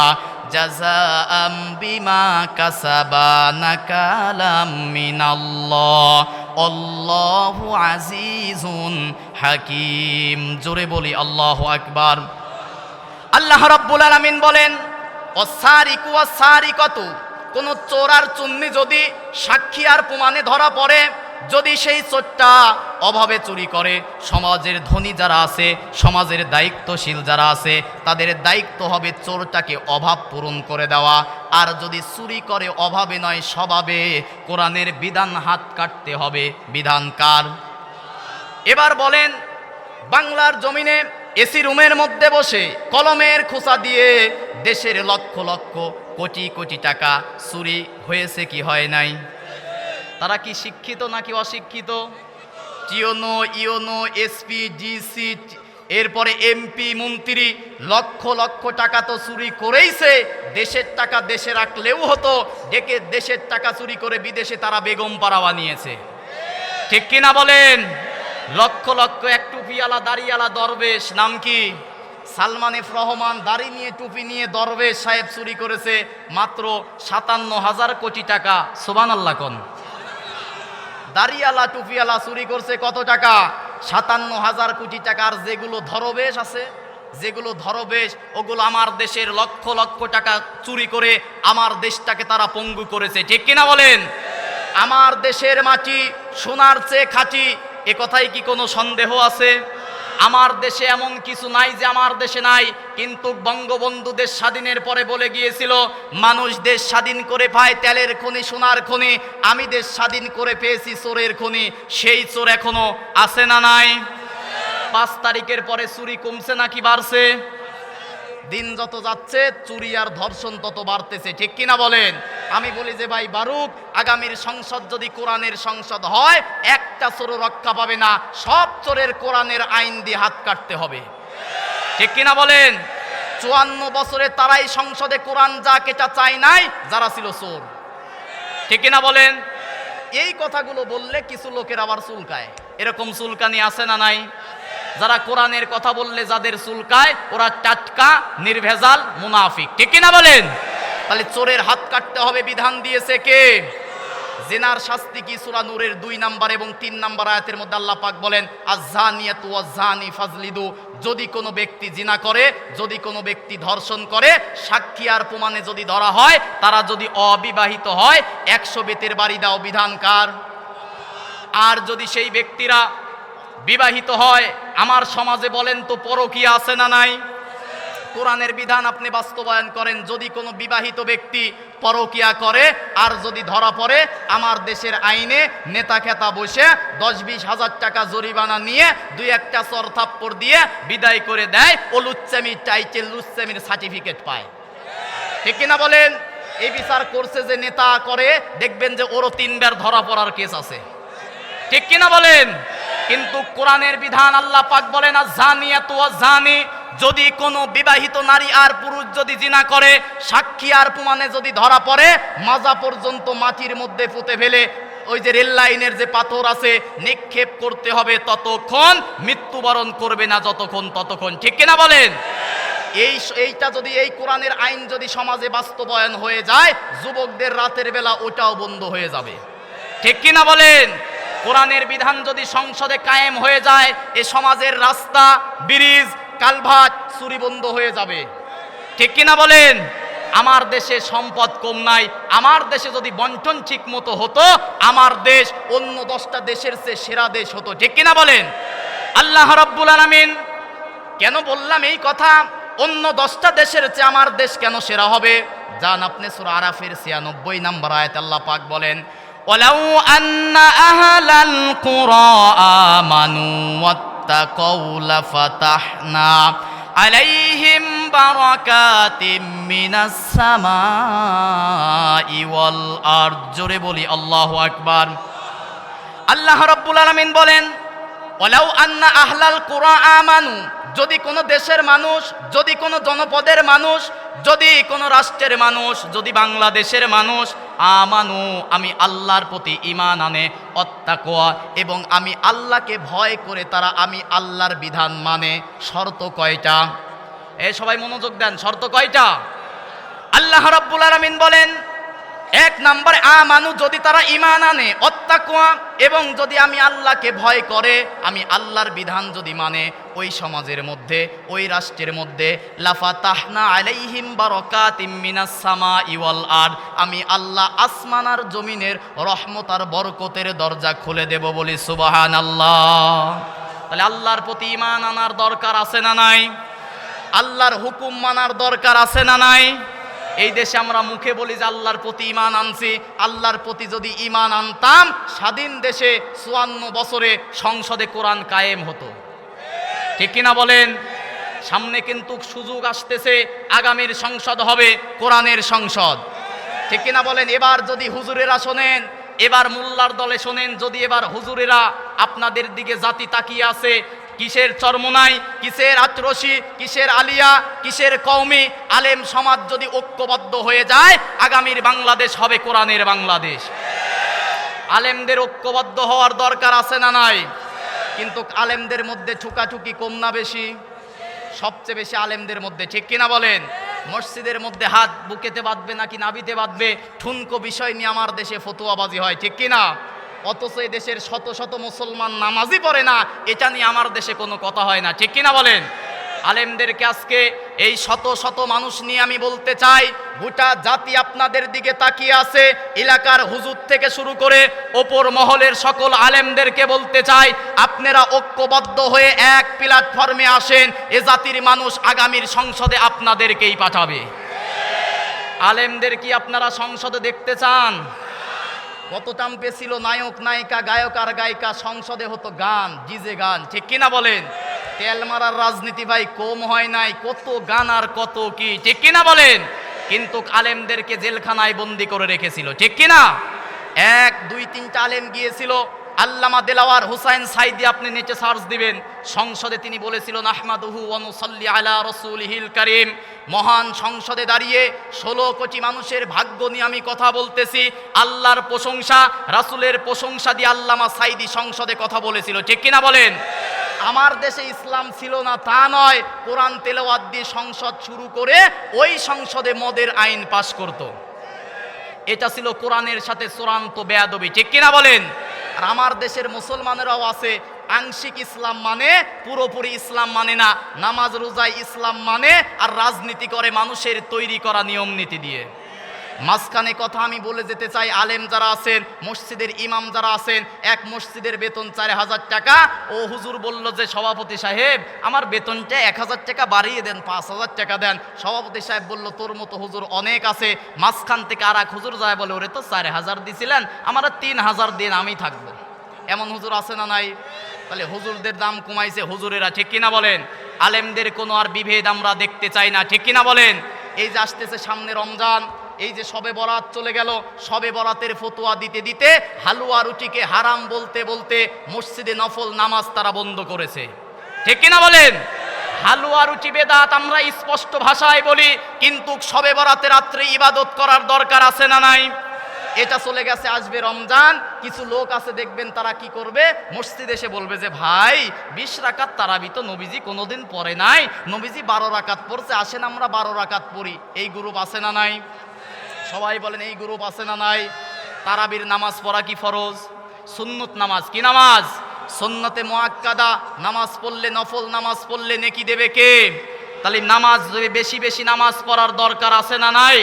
জাযাআম বিমা কাসাবা নাকালাম মিনাল্লাহ আল্লাহু আজিজুন হাকীম। জোরে বলি আল্লাহু আকবার। আল্লাহ রাব্বুল আলামিন বলেন ওয়াস-সারিকু ওয়াস-সারিকাতু, কোন চোর আর চুন্নি যদি সাক্ষী আর প্রমাণে ধরা পড়ে, যদি সেই চোরটা অভাবে চুরি করে, সমাজের ধনী যারা আছে, সমাজের দায়িত্বশীল যারা আছে, তাদের দায়িত্ব হবে চোরটাকে অভাব পূরণ করে দেওয়া। আর যদি চুরি করে অভাবে নয় স্বভাবে, কোরআনের বিধান হাত কাটতে হবে। বিধান কার? এবার বলেন, বাংলার জমিনে এসি রুমের মধ্যে বসে কলমের খোঁচা দিয়ে দেশের লক্ষ লক্ষ কোটি কোটি টাকা চুরি হয়েছে কি হয় নাই? তারা কি শিক্ষিত নাকি অশিক্ষিত? টিওনো, ইওনো, এসপি, ডিসি, এরপরে এমপি, মন্ত্রী লক্ষ লক্ষ টাকা তো চুরি করেইছে। দেশের টাকা দেশে রাখলেও হতো, ডেকে দেশের টাকা চুরি করে বিদেশে তারা বেগম পাড়া বানিয়েছে, ঠিক কিনা বলেন? লক্ষ লক্ষ এক টুপিওয়ালা দাড়িওয়ালা দরবেশ, নাম কি? সালমান এফ রহমান, দাড়ি নিয়ে টুপি নিয়ে দরবেশ সাহেব চুরি করেছে মাত্র 57,000 কোটি টাকা। সুবহানাল্লাহ কোন? দাড়িওয়ালা টুপিওয়ালা চুরি করছে কত টাকা? 57,000 কোটি টাকা। আর যেগুলো ধরবেশ আছে, যেগুলো ধরবেশ, ওগুলো আমার দেশের লক্ষ লক্ষ টাকা চুরি করে আমার দেশটাকে তারা পঙ্গু করেছে, ঠিক কিনা বলেন? আমার দেশের মাটি সোনার চেয়ে খাঁটি, এ কথায় কি কোনো সন্দেহ আছে? আমার দেশে এমন কিছু নাই যে আমার দেশে নাই। কিন্তু বঙ্গবন্ধু দেশ স্বাধীনের পরে বলে গিয়েছিল, মানুষ দেশ স্বাধীন করে পায় তেলের খনি, সোনার খনি, আমি দেশ স্বাধীন করে পেয়েছি চোরের খনি। সেই চোর এখনো আছে না নাই? 5 তারিখের পরে চুরি কমছে নাকি বাড়ছে? দিন যত যাচ্ছে চুরি আর ধর্ষণ তত বাড়তেছে, ঠিক কিনা বলেন? আমি বলি যে ভাই বারুক, আগামীর সংসদ যদি কোরআনের সংসদ হয়, একটা চোরও রক্ষা পাবে না, সব চোরের কোরআনের আইন দিয়ে হাত কাটতে হবে, ঠিক কিনা বলেন? 54 বছরে তারাই সংসদে কোরআন যা কেটা চাই নাই যারা ছিল চোর, ঠিক কিনা বলেন? এই কথাগুলো বললে কিছু লোকের আবার চুলকায়। এরকম চুলকানি আছে না নাই? যারা কোরআনের কথা বললে যাদের চুলকায় ওরা টাটকা নির্ভেজাল মুনাফিক, ঠিক কিনা বলেন? তাহলে চোরের হাত কাটতে হবে বিধান দিয়েছে কে? জিনার শাস্তি কি? সূরা নূরের 2 নাম্বার এবং 3 নাম্বার আয়াতের মধ্যে আল্লাহ পাক বলেন আয-যানিয়াতু ওয়াজ-যানি ফাজলিদু, যদি কোনো ব্যক্তি জিনা করে, যদি কোনো ব্যক্তি ধর্ষণ করে, সাক্ষী আর প্রমাণে যদি ধরা হয়, তারা যদি অবিবাহিত হয় 100 বেতের বাড়ি দাও। বিধান কার? আর যদি সেই ব্যক্তিরা বিবাহিত হয়, আমার সমাজে বলেন তো পরকীয়া আছে না নাই? কোরআনের বিধান আপনি বাস্তবায়ন করেন। যদি কোনো বিবাহিত ব্যক্তি পরকীয়া করে আর যদি ধরা পড়ে, আমার দেশের আইনে নেতা খেতা বসে 10-20 হাজার টাকা জরিমানা নিয়ে 2-1টা চর থাপ্পড় দিয়ে বিদায় করে দেয়। ও লুচ্চামির টাইটেল, লুচ্চামির সার্টিফিকেট পায়, ঠিক কিনা বলেন? এই বিচার করছে যে নেতা করে, দেখবেন যে ওরও 3 বার ধরা পড়ার কেস আছে, ঠিক কিনা বলেন? কিন্তু কোরআনের বিধান আল্লাহ পাক বলেন আয-যানিয়াতু ওয়াজ-যানি, যদি কোনো বিবাহিত নারী আর পুরুষ যদি জিনা করে, সাক্ষী আর প্রমাণে যদি ধরা পড়ে, মাজা পর্যন্ত মাটির মধ্যে পুঁতে ফেলে ওই যে রেল লাইনের যে পাথর আছে নিক্ষেপ করতে হবে, ততক্ষণ মৃত্যুবরণ করবে না ততক্ষণ, ঠিক কিনা বলেন? এইটা যদি, এই কোরআনের আইন যদি সমাজে বাস্তবায়ন হয়ে যায়, যুবকদের রাতের বেলা ওটাও বন্ধ হয়ে যাবে, ঠিক কিনা বলেন? কোরআনের বিধান যদি সংসদে কায়েম হয়ে যায়, এ সমাজের রাস্তা, ব্রিজ, কালভার্ট চুরি বন্ধ হয়ে যাবে, ঠিক কিনা বলেন? আমার দেশে সম্পদ কম নাই, আমার দেশে যদি বন্টন ঠিক মতো হতো, আমার দেশ অন্য 10টা দেশের চেয়ে সেরা দেশ হতো, ঠিক কিনা বলেন? আল্লাহ রাব্বুল আলামিন, কেন বললাম এই কথা? অন্য 10টা দেশের চেয়ে আমার দেশ কেন সেরা হবে? যান আপনি সূরা আরাফের 96 নম্বর আয়াতে আল্লাহ পাক বলেন ওয়ালাউ আন্না আহলাল কুরা আমানু ওয়াত্তাকাউ লাফাতাহনা আলাইহিম বারাকাতিম মিনাস সামাই ওয়াল আরদ। জোরে বলি আল্লাহু আকবার। আল্লাহ রাব্বুল আলামিন বলেন ওয়ালাউ আন্না আহলাল কুরা আমানু, যদি কোনো দেশের মানুষ, যদি কোনো জনপদের মানুষ, যদি কোনো রাষ্ট্রের মানুষ, যদি বাংলাদেশের মানুষ আমানু, আমি আল্লাহর প্রতি ঈমান আনে, অত্তাকওয়া, এবং আমি আল্লাহকে ভয় করে তারা আমি আল্লাহর বিধান মানে। শর্ত কয়টা? এই সবাই মনোযোগ দেন, শর্ত কয়টা? আল্লাহ রাব্বুল আলামিন বলেন 1 নাম্বার আমানু, যদি তারা ঈমান আনে, অত্তাকওয়া, এবং যদি আমি আল্লাহকে ভয় করে, আমি আল্লাহর বিধান যদি মানে, ওই সমাজের মধ্যে, ওই রাষ্ট্রের মধ্যে লাফাতাহনা আলাইহিম বারাকাতিম মিনাস সামাই ওয়াল আরদ, আমি আল্লাহ আসমান আর জমিনের রহমত আর বরকতের দরজা খুলে দেব, বলি সুবহানাল্লাহ। তাহলে আল্লাহর প্রতি ঈমান আনার দরকার আছে না নাই? আল্লাহর হুকুম মানার দরকার আছে না নাই? এই দেশে আমরা মুখে বলি যে আল্লাহর প্রতি ঈমান আনছি, আল্লাহর প্রতি যদি ঈমান আনতাম, স্বাধীন দেশে 54 বছরে সংসদে কোরআন কায়েম হতো, ঠিক কিনা বলেন? সামনে কিন্তু সুযোগ আসতেছে, আগামীর সংসদ হবে কোরআনের সংসদ, ঠিক কিনা বলেন? এবার যদি হুজুরেরা শোনেন, এবার মোল্লার দলে শোনেন, যদি এবার হুজুরেরা আপনাদের দিকে জাতি তাকিয়ে আছে, কিসের চরমোনাই, কিসের আত্রসি, কিসের আলিয়া, কিসের কওমি, আলেম সমাজ যদি ঐক্যবদ্ধ হয়ে যায়, আগামীর বাংলাদেশ হবে কোরআনের বাংলাদেশ। আলেমদের ঐক্যবদ্ধ হওয়ার দরকার আছে না নাই? কিন্তু আলেমদের মধ্যে ঠুকাঠুকি কম না বেশি? সবচেয়ে বেশি আলেমদের মধ্যে, ঠিক কিনা বলেন? মসজিদের মধ্যে হাত বুকেতে বাঁধবে নাকি নাভিতে বাঁধবে, ঠুনকো বিষয় নিয়ে আমার দেশে ফতোয়াবাজি হয়, ঠিক কিনা? অথচ এই দেশের শত শত মুসলমান নামাজই পড়ে না, এটা নিয়ে আমার দেশে কোনো কথা হয় না, ঠিক কিনা বলেন? আলেমদেরকে আজকে এই শত শত মানুষ নিয়ে আমি বলতে চাই, গোটা জাতি আপনাদের দিকে তাকিয়ে আছে। এলাকার হুজুর থেকে শুরু করে ওপর মহলের সকল আলেমদেরকে বলতে চাই, আপনারা ঐক্যবদ্ধ হয়ে এক প্ল্যাটফর্মে আসেন, এ জাতির মানুষ আগামীর সংসদে আপনাদেরকেই পাঠাবে। আলেমদের কি আপনারা সংসদে দেখতে চান? কত টাম্পে ছিল নায়ক নায়িকা, গায়ক আর গায়িকা, সংসদে হতো গান, ডিজে গান, ঠিক কিনা বলেন? তেল মারার রাজনীতি ভাই কম হয় নাই, কত গান আর কত কি, ঠিক কিনা বলেন? কিন্তু আলেমদেরকে জেলখানায় বন্দি করে রেখেছিল, ঠিক কিনা? 1, 2, 3টা আলেম গিয়েছিল। আল্লামা দেলাওয়ার হুসাইন সাইদি, আপনি নিচে সার্চ দিবেন, সংসদে তিনি বলেছিলেন আহমাদুহু ওয়া নুসাল্লি আলা রাসূলিহিল কারীম। মহান সংসদে দাঁড়িয়ে 16 কোটি মানুষের ভাগ্য নিয়ে আমি কথা বলতেছি, আল্লাহর প্রশংসা, রাসূলের প্রশংসা দিয়ে আল্লামা সাইদি সংসদে কথা বলেছিল, ঠিক কিনা বলেন? আমার দেশে ইসলাম ছিল না তা নয়, কোরআন তেলাওয়াত দিয়ে সংসদ শুরু করে ওই সংসদে মদের আইন পাশ করত। এটা ছিল কোরআনের সাথে চূড়ান্ত বেয়াদবি, ঠিক কিনা বলেন? আর আমার দেশের মুসলমানেরাও আছে আংশিক ইসলাম মানে, পুরোপুরি ইসলাম মানে না, নামাজ রোজায় ইসলাম মানে আর রাজনীতি করে মানুষের তৈরি করা নিয়ম নীতি দিয়ে। মাঝখানে কথা আমি বলে যেতে চাই, আলেম যারা আছেন, মসজিদের ইমাম যারা আছেন, এক মসজিদের বেতন 4,000 টাকা, ও হুজুর বলল যে সভাপতি সাহেব আমার বেতনটা 1,000 টাকা বাড়িয়ে দেন, 5,000 টাকা দেন। সভাপতি সাহেব বলল তোর মতো হুজুর অনেক আছে। মাঝখান থেকে আর এক হুজুর যায় বলে ওরে তো 4,000 দিছিলেন, আমার 3,000 দিন, আমি থাকবো। এমন হুজুর আছে না নাই? তাহলে হুজুরদের দাম কমাইছে হুজুরেরা, ঠিক কিনা বলেন? আলেমদের কোনো আর বিভেদ আমরা দেখতে চাই না, ঠিক কিনা বলেন? এই যে আসতেছে সামনে রমজান, এই যে শবে বরাত চলে গেল, শবে বরাতের ফতোয়া দিতে দিতে হালুয়া রুটিকে হারাম বলতে বলতে মসজিদে নফল নামাজ তারা বন্ধ করেছে, ঠিক কিনা বলেন? হালুয়া রুটি বেদাত আমরা স্পষ্ট ভাষায় বলি, কিন্তু শবে বরাতে রাত্রে ইবাদত করার দরকার আছে না নাই? এটা চলে গেছে, আসবে রমজান, কিছু লোক আছে দেখবেন তারা কি করবে, মসজিদে এসে বলবে যে ভাই 20 রাকাত তারাবি তো নবীজি কোনোদিন পড়ে নাই, নবীজি 12 রাকাত পড়ছে, আসেন আমরা 12 রাকাত পড়ি। এই গ্রুপ আছে না নাই? সবাই বলেন এই গ্রুপ আছে না নাই? তারাবির নামাজ পড়া কি ফরজ? সুন্নত নামাজ কি নামাজ? সুন্নতে মুআক্কাদা, নামাজ পড়লে, নফল নামাজ পড়লে নেকি দেবে কে? তাহলে নামাজ বেশি বেশি নামাজ পড়ার দরকার আছে না নাই?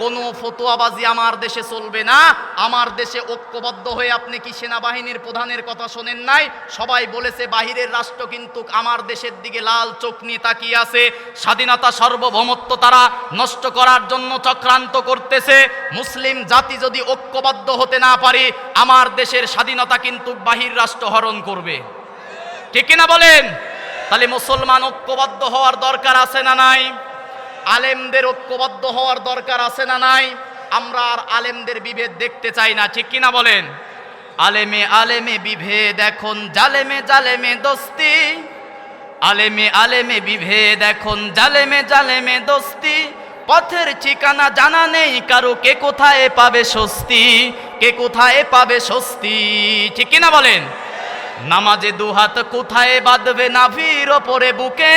কোনো ফতোয়াবাজি আমার দেশে চলবে না। আমার দেশে ঐক্যবদ্ধ হয়ে, আপনি কি সেনাবাহিনীর প্রধানের কথা শোনেন নাই? সবাই বলেছে বাহিরের রাষ্ট্র কিন্তু আমার দেশের দিকে লাল চোখ নিয়ে তাকিয়ে আছে, স্বাধীনতা সার্বভৌমত্ব তারা নষ্ট করার জন্য চক্রান্ত করতেছে। মুসলিম জাতি যদি ঐক্যবদ্ধ হতে না পারে, আমার দেশের স্বাধীনতা কিন্তু বাহির রাষ্ট্র হরণ করবে, ঠিক কিনা বলেন? তাহলে মুসলমান ঐক্যবদ্ধ হওয়ার দরকার আছে না নাই? আলেমদের ঐক্যবদ্ধ হওয়ার দরকার আছে না নাই? আমরা আর আলেমদের বিভেদ দেখতে চাই না, ঠিক কিনা বলেন? আলেমে আলেমে বিভেদ এখন, জালেমে জালেমে দোস্তি। আলেমে আলেমে বিভেদ এখন, জালেমে জালেমে দোস্তি। পথের ঠিকানা জানা নেই কারো, কে কোথায় পাবে স্বস্তি, কে কোথায় পাবে স্বস্তি, ঠিক কিনা বলেন? নামাজে দুহাত কোথায় বাঁধবে, নাভির ওপরে বুকে।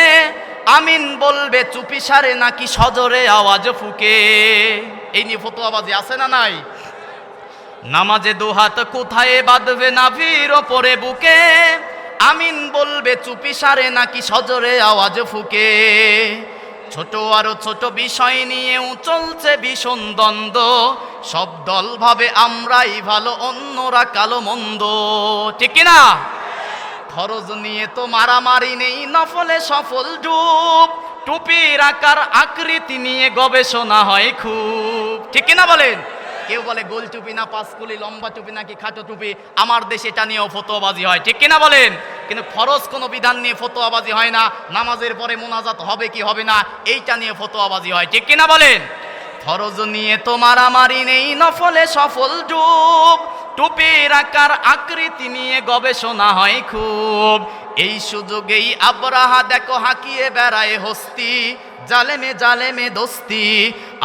আমিন বলবে চুপি সারে নাকি সজরে আওয়াজ ফুকে। এই নিয়ে ফতোয়াবাজি আছে না নাই? নামাজে দুহাত কোথায় বাঁধবে, নাভির ওপরে বুকে। আমিন বলবে চুপি সারে নাকি সজরে আওয়াজ ফুকে। ছোট আরো ছোট বিষয় নিয়েও চলছে ভীষণ দ্বন্দ্ব। সব দল ভাবে আমরাই ভালো, অন্যরা কালো মন্দ, ঠিক কিনা? ফরজ নিয়ে তো মারামারি নেই, নফলে সফল ডুব। টুপির আকার আকৃতি নিয়ে গবেষণা হয় খুব, ঠিক কিনা বলেন? কেউ বলে গোল টুপি না পাঁচকুলি, লম্বা টুপি নাকি খাটো টুপি। আমার দেশে এটা নিয়েও ফতোয়াবাজি হয়, ঠিক কিনা বলেন? কিন্তু ফরজ কোনো বিধান নিয়ে ফতোয়াবাজি হয় না। নামাজের পরে মোনাজাত হবে কি হবে না, এইটা নিয়ে ফতোয়াবাজি হয়, ঠিক কিনা বলেন? ফরজ নিয়ে তো মারামারি নেই, নফলে সফল ডুব। টুপির আকার আকৃতি নিয়ে গবেষণা হয় খুব। এই সুযোগেই আবরাহা দেখো হাঁকিয়ে বেড়ায় হস্তি। জালেমে জালেমে দোস্তি,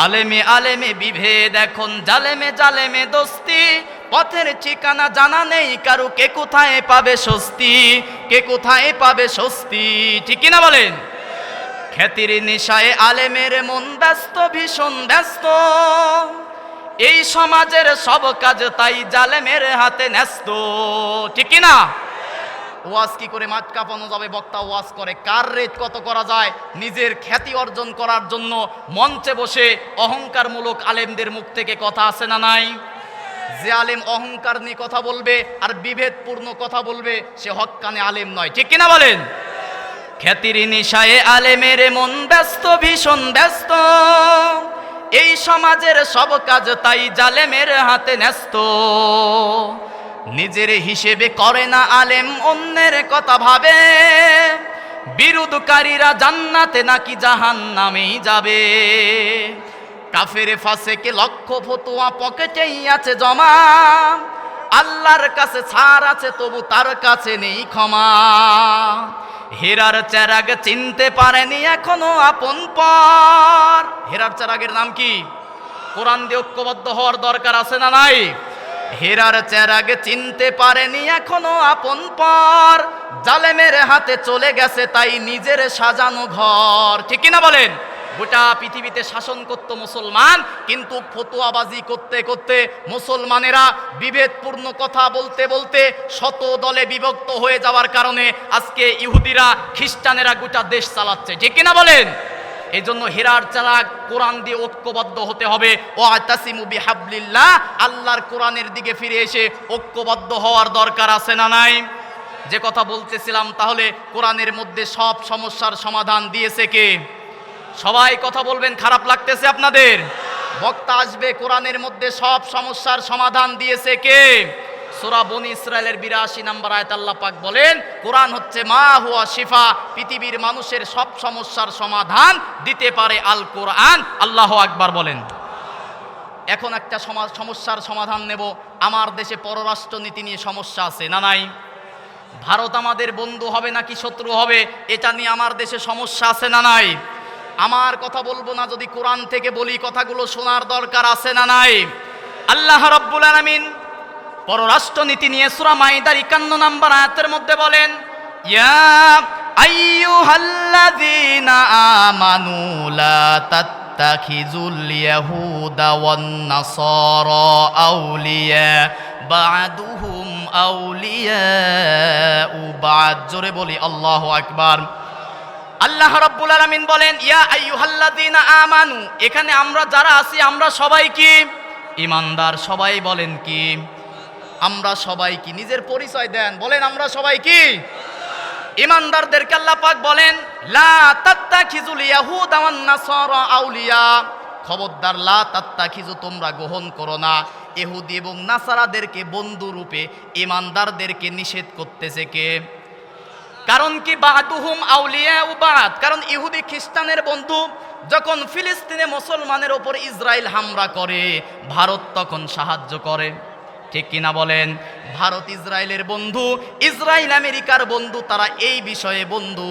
আলেমে আলেমে বিভেদ এখন, জালেমে জালেমে দোস্তি। পথের ঠিকানা জানা নেই কারো, কে কোথায় পাবে স্বস্তি, কে কোথায় পাবে স্বস্তি, ঠিক কিনা বলেন? খ্যাতির নেশায় আলেমের মন ব্যস্ত, ভীষণ ব্যস্ত। এই সমাজের সব কাজ তাই জালেমের হাতে ন্যস্ত, ঠিক কিনা? ওয়াজ কি করে মাঠ কাঁপানো যাবে, বক্তা ওয়াজ করে, কার রেট কত করা যায়, নিজের খ্যাতি অর্জন করার জন্য মঞ্চে বসে অহংকারমূলক আলেমদের মুখ থেকে কথা আসে না নাই? যে আলেম অহংকার নিয়ে কথা বলবে আর বিভেদপূর্ণ কথা বলবে, সে হক্কানে আলেম নয়, ঠিক কিনা বলেন? খ্যাতির নেশায় আলেমের মন ব্যস্ত, ভীষণ ব্যস্ত। এই সমাজের সব কাজ তাই জালেমের হাতে ন্যস্ত। নিজের হিসেবে করে না আলেম, অন্যের কথা ভাবে। বিরোধকারীরা জান্নাতে নাকি জাহান্নামেই যাবে। কাফের ফাসেকে লক্ষ ফতোয়া পকেটেই আছে জমা। আল্লাহর কাছে ছাড় আছে তবু তার কাছে নেই ক্ষমা। হেরার চেরাগ চিনতে পারেনি এখনো আপন পর। হেরার চেরাগের নাম কি? কোরআন দিয়ে ঐক্যবদ্ধ হওয়ার দরকার আছে না নাই? হেরার চেরাগ চিনতে পারেনি এখনো আপন পর। জালেমের হাতে চলে গেছে তাই নিজের সাজানো ঘর, ঠিক কিনা বলেন? গোটা পৃথিবীতে শাসন করত মুসলমান, কিন্তু ফতোয়াবাজি করতে করতে মুসলমানেরা বিভেদপূর্ণ কথা বলতে বলতে শত দলে বিভক্ত হয়ে যাওয়ার কারণে আজকে ইহুদিরা খ্রিস্টানেরা গোটা দেশ চালাচ্ছে, ঠিক কিনা বলেন? এই জন্য হীরার চালাক কোরআন দিয়ে ঐক্যবদ্ধ হতে হবে। ও আতাসিমু বিহাবলিল্লাহ, আল্লাহর কোরআনের দিকে ফিরে এসে ঐক্যবদ্ধ হওয়ার দরকার আছে না নাই? যে কথা বলতেছিলাম, তাহলে কোরআনের মধ্যে সব সমস্যার সমাধান দিয়েছে কে? সবাই কথা বলবেন, খারাপ লাগতেছে আপনাদের? বক্তা আসবে, কোরআনের মধ্যে সব সমস্যার সমাধান দিয়েছে কে? সূরা বনী ইসরাইলের ৮২ নম্বর আয়াত আল্লাহ পাক বলেন, কোরআন হচ্ছে মা হুয়া শিফা, পৃথিবীর মানুষের সব সমস্যার সমাধান দিতে পারে আল কোরআন। আল্লাহু আকবার বলেন। এখন একটা সমস্যার সমাধান নেব। আমার দেশে পররাষ্ট্রনীতি নিয়ে সমস্যা আছে না নাই? ভারত আমাদের বন্ধু হবে নাকি শত্রু হবে, এটা নিয়ে আমার দেশে সমস্যা আছে না নাই? আমার কথা বলবো না, যদি কোরআন থেকে বলি কথাগুলো শোনার দরকার আছে না নাই? আল্লাহ রাব্বুল আলামিন পররাষ্ট্রনীতি নিয়ে সূরা মাইদার ৫১ নম্বর আয়াতের মধ্যে বলেন, ইয়া আইয়ুহাল্লাযীনা আমানু লা তাত্তাখিজুল ইয়াহুদা ওয়ান নাসারা আউলিয়া বা'দুহুম আউলিয়াউ বা'দ। জোরে বলি আল্লাহু আকবার। আল্লাহ রাব্বুল আলামিন বলেন, ইয়া আইয়ুহাল্লাযীনা আমানু, এখানে আমরা যারা আছি আমরা সবাই কি ঈমানদার? সবাই বলেন কি? আমরা সবাই কি? নিজের পরিচয় দেন, বলেন আমরা সবাই কি ঈমানদারদেরকে আল্লাহ পাক বলেন, লা তাত্তাখিজুল ইয়াহুদা ওয়ান নাসারা আউলিয়া, খবরদার, লা তাত্তাখিজু, তোমরা গ্রহণ করো না ইহুদি এবং নাসারাদেরকে বন্ধু রূপে। ঈমানদারদেরকে নিষেধ করতেছে কে? কারণ কি? বা'দুহুম আউলিয়াউ বা'দ, কারণ ইহুদি খ্রিস্টানের বন্ধু। যখন ফিলিস্তিনে মুসলমানের ওপর ইসরায়েল হামলা করে, ভারত তখন সাহায্য করে, ঠিক কিনা বলেন? ভারত ইসরায়েলের বন্ধু, ইসরায়েল আমেরিকার বন্ধু, তারা এই বিষয়ে বন্ধু।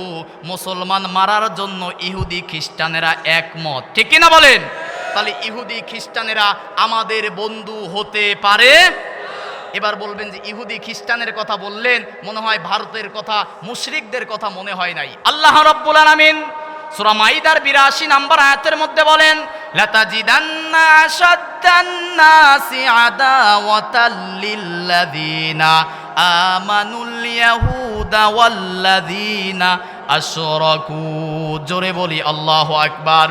মুসলমান মারার জন্য ইহুদি খ্রিস্টানেরা একমত, ঠিক কিনা বলেন? তাহলে ইহুদি খ্রিস্টানেরা আমাদের বন্ধু হতে পারে? এবার বলবেন যে ইহুদি খ্রিস্টানের কথা বললেন, মনে হয় ভারতের কথা, মুশরিকদের কথা মনে হয় নাই। আল্লাহ রাব্বুল আলামিন সূরা মাইদার ৮২ নম্বর আয়াতের মধ্যে বলেন, লাতাজিদান্না আশাদ্দান নাসি আদাওয়াতাল লিল্লাযীনা আমানুল ইয়াহুদা ওয়াল্লাযীনা আশরাকু। জোরে বলি আল্লাহু আকবার।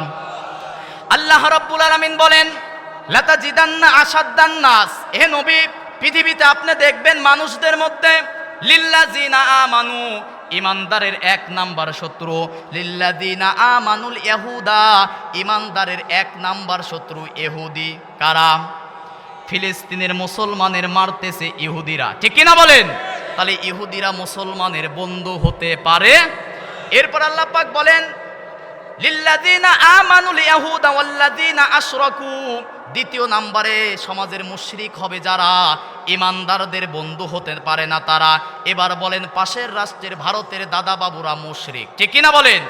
আল্লাহ রাব্বুল আলামিন বলেন, লাতাজিদান্না আশাদ্দান নাস, হে নবী, পৃথিবীতে আপনি দেখবেন মানুষদের মধ্যে লিল্লাযীনা আমানু, ইমানদারের ১ নাম্বার শত্রু, লিল্লাযীনা আমানুল ইয়াহুদা, ইমানদারের ১ নাম্বার শত্রু ইহুদি। কারা? ফিলিস্তিনের মুসলমানের মারতেছে ইহুদিরা, ঠিক কিনা বলেন? তাহলে ইহুদিরা মুসলমানের বন্ধু হতে পারে? এরপর আল্লাহ পাক বলেন, লিল্লাযীনা আমানুল ইয়াহুদা ওয়াল্লাযীনা আশরাকু, দ্বিতীয় নাম্বারে সমাজের মুশরিক হবে যারা, ইমানদারদের বন্ধু হতে পারে না তারা। এবার বলেন, পাশের রাষ্ট্রের ভারতের দাদা বাবুরা মুশরিক, ঠিক কিনা বলেন?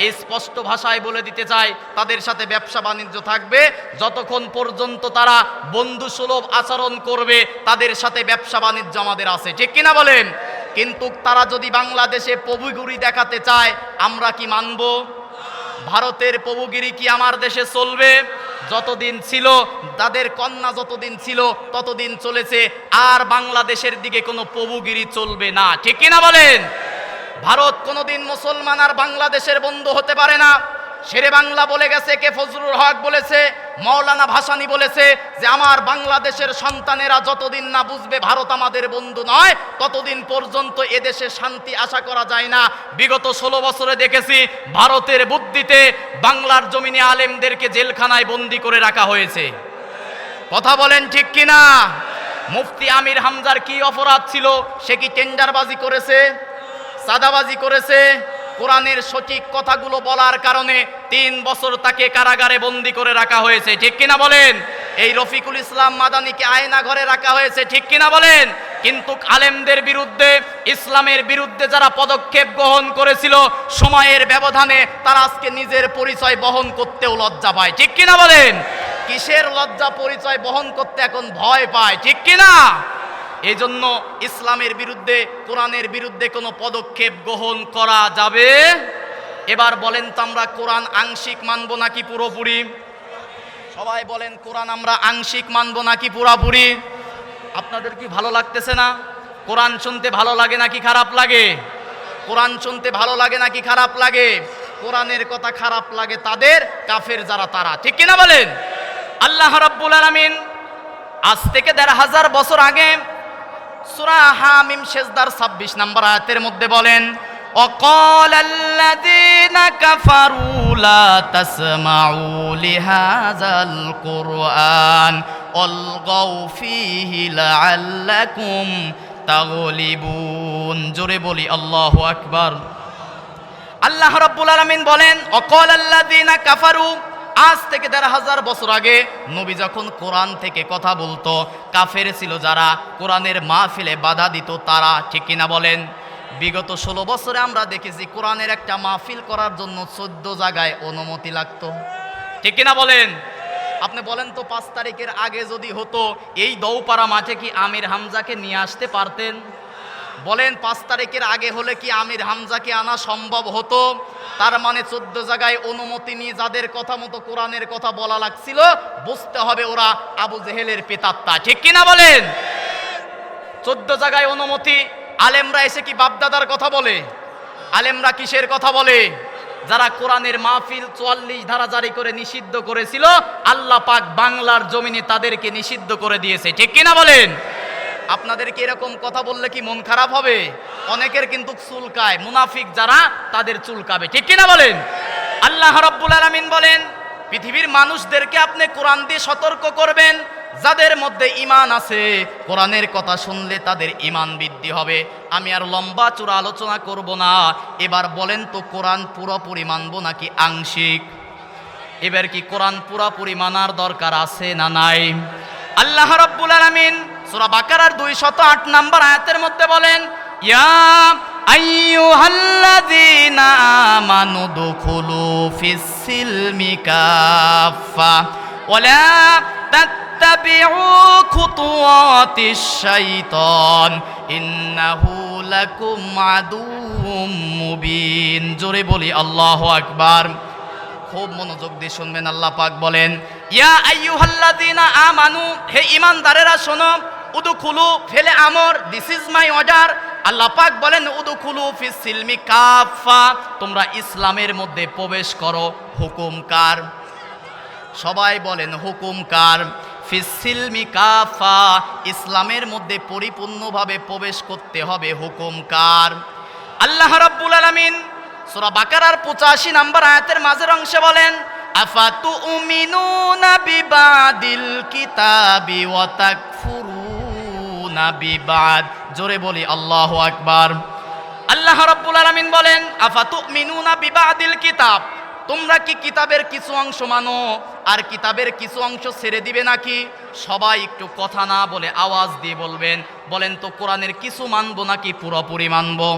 এই স্পষ্ট ভাষায় বলে দিতে চাই, তাদের সাথে ব্যবসা বাণিজ্য থাকবে যতক্ষণ পর্যন্ত তারা বন্ধু সুলভ আচরণ করবে, তাদের সাথে ব্যবসা বাণিজ্য আমাদের আছে, ঠিক কিনা বলেন? কিন্তু তারা যদি বাংলাদেশে প্রভুগিরি দেখাতে চায়, আমরা কি মানব? ভারতের প্রভুগিরি কি আমার দেশে চলবে? যতদিন ছিল, তাদের কন্যা যতদিন ছিল ততদিন চলেছে, আর বাংলাদেশের দিকে কোনো প্রভুগিরি চলবে না, ঠিক কিনা বলেন? ভারত কোনোদিন মুসলমান আর বাংলাদেশের বন্ধু হতে পারে না। শেরে বাংলা বলে গেছে, কে ফজলুল হক বলেছে, মৌলানা ভাসানী বলেছে যে আমার বাংলাদেশের সন্তানেরা যতদিন না বুঝবে ভারত আমাদের বন্ধু নয়, ততদিন পর্যন্ত এদেশে শান্তি আশা করা যায় না। বিগত ১৬ বছরে দেখেছি ভারতের বুদ্ধিতে বাংলার জমিনে আলেমদেরকে জেলখানায় বন্দি করে রাখা হয়েছে। কথা বলেন ঠিক কিনা? মুফতি আমির হামজার কি অপরাধ ছিল? সে কি টেন্ডারবাজি করেছে? চাঁদাবাজি করেছে? কোরআনের সঠিক কথাগুলো বলার কারণে ৩ বছর তাকে কারাগারে বন্দি করে রাখা হয়েছে, ঠিক কিনা বলেন? এই রফিকুল ইসলাম মাদানীকে আয়না ঘরে রাখা হয়েছে, ঠিক কিনা বলেন? কিন্তু আলেমদের বিরুদ্ধে, ইসলামের বিরুদ্ধে যারা পদক্ষেপ গ্রহণ করেছিল, সময়ের ব্যবধানে তারা আজকে নিজের পরিচয় বহন করতেও লজ্জা পায়, ঠিক কিনা বলেন? কিসের লজ্জা? পরিচয় বহন করতে এখন ভয় পায়, ঠিক কিনা? এই জন্য ইসলামের বিরুদ্ধে, কোরআনের বিরুদ্ধে কোনো পদক্ষেপ গ্রহণ করা যাবে। এবার বলেন তো আমরা কোরআন আংশিক মানব নাকি পুরোপুরি? সবাই বলেন কোরআন আমরা আংশিক মানব নাকি পুরোপুরি? আপনাদের কি ভালো লাগতেছে না? কোরআন শুনতে ভালো লাগে নাকি খারাপ লাগে? কোরআন শুনতে ভালো লাগে নাকি খারাপ লাগে? কোরআনের কথা খারাপ লাগে তাদের, কাফের যারা তারা, ঠিক কিনা বলেন? আল্লাহ রাব্বুল আলামিন আজ থেকে ১৫০০ বছর আগে সূরা হামিম সেজদার ২৬ নম্বর আয়াতের মধ্যে বলেন, وقال الذين كفروا لا تسمعوا لهذا القرآن والغوا فيه لعلكم تغلبون। জোরে বলি আল্লাহু আকবার। আল্লাহ রাব্বুল আলামিন বলেন, وقال الذين كفروا, আজ থেকে ১৫০০ বছর আগে নবী যখন কোরআন থেকে কথা বলতো, কাফের ছিল যারা, কোরআনের মাহফিলে বাধা দিত তারা, ঠিক কিনা বলেন? বিগত ১৬ বছরে আমরা দেখেছি কোরআনের একটা মাহফিল করার জন্য ১৪ জায়গায় অনুমতি লাগতো, ঠিক কিনা বলেন? আপনি বলেন তো ৫ তারিখের আগে যদি হতো, এই দৌপাড়া মাঠে কি আমির হামজাকে নিয়ে আসতে পারতেন? বলেন ৫ তারিখের আগে হলে কি আমির হামজাকে আনা সম্ভব হতো? তার মানে ১৪ জায়গায় অনুমতি নিয়ে যাদের কথা মতো কোরআনের কথা বলা লাগছিল, বুঝতে হবে ওরা আবু জেহেলের পেতাত্তা, ঠিক কিনা বলেন? ১৪ জায়গায় অনুমতি। আলেমরা এসে কি বাপদাদার কথা বলে? আলেমরা কিসের কথা বলে? যারা কোরআনের মাহফিল ৪৪ ধারা জারি করে নিষিদ্ধ করেছিল, আল্লাহ পাক বাংলার জমিনে তাদেরকে নিষিদ্ধ করে দিয়েছে, ঠিক কিনা বলেন? আপনাদেরকে এরকম কথা বললে কি মন খারাপ হবে? অনেকের কিন্তু চুলকায়, মুনাফিক যারা তাদের চুলকাবে, ঠিক কিনা বলেন? আল্লাহ রাব্বুল আলামিন বলেন, পৃথিবীর মানুষদেরকে আপনি কোরআন দিয়ে সতর্ক করবেন, যাদের মধ্যে ঈমান আছে, কোরআনের কথা শুনলে তাদের ঈমান বৃদ্ধি হবে। আমি আর লম্বা চূড়া আলোচনা করব না। এবার বলেন তো কোরআন পুরোপুরি মানব নাকি আংশিক? এবার কি কোরআন পুরোপুরি মানার দরকার আছে না নাই? আল্লাহ রাব্বুল আলামিন সূরা বাকারার ২০৮ নম্বর আয়াতের মধ্যে বলেন, ইয়া আইয়ুহাল্লাযীনা আমানু দুখুলু ফিস সিলমি কাফা ওয়ালা তাত্তাবিউ খুতুওয়াতিশ শাইতান ইন্নাহু লাকুম আদুউম মুবিন। জোরে বলি আল্লাহু আকবার। খুব মনোযোগ দিয়ে শুনবেন। আল্লাহ পাক বলেন, ইয়া আইয়ুহাল্লাযীনা আমানু, হে ঈমানদারেরা শোনো, উদখুলু ফেলে আমর, দিস ইজ মাই অর্ডার। আল্লাহ পাক বলেন উদখুলু ফিস সিলমি কাফা, তোমরা ইসলামের মধ্যে প্রবেশ করো। হুকুম কার? সবাই বলেন হুকুম কার? ফিস সিলমি কাফা, ইসলামের মধ্যে পরিপূর্ণভাবে প্রবেশ করতে হবে। হুকুম কার? আল্লাহ রাব্বুল আলামিন সূরা বাকারার ৮৫ নম্বর আয়াতের মাঝের অংশে বলেন, আফাতুমিনুনা বিবাদিল কিতাবি ওয়া তাকফুরুনা বিবাদ। জোরে বলি আল্লাহু আকবার। আল্লাহ রাব্বুল আলামিন বলেন, আফাতুমিনুনা বিবাদিল কিতাব, তোমরা কি কিতাবের কিছু অংশ মানো আর কিতাবের কিছু অংশ ছেড়ে দিবে নাকি? সবাই একটু কথা না বলে আওয়াজ দিয়ে বলবেন, বলেন তো কোরআনের কিছু মানবো নাকি পুরোপুরি মানবো?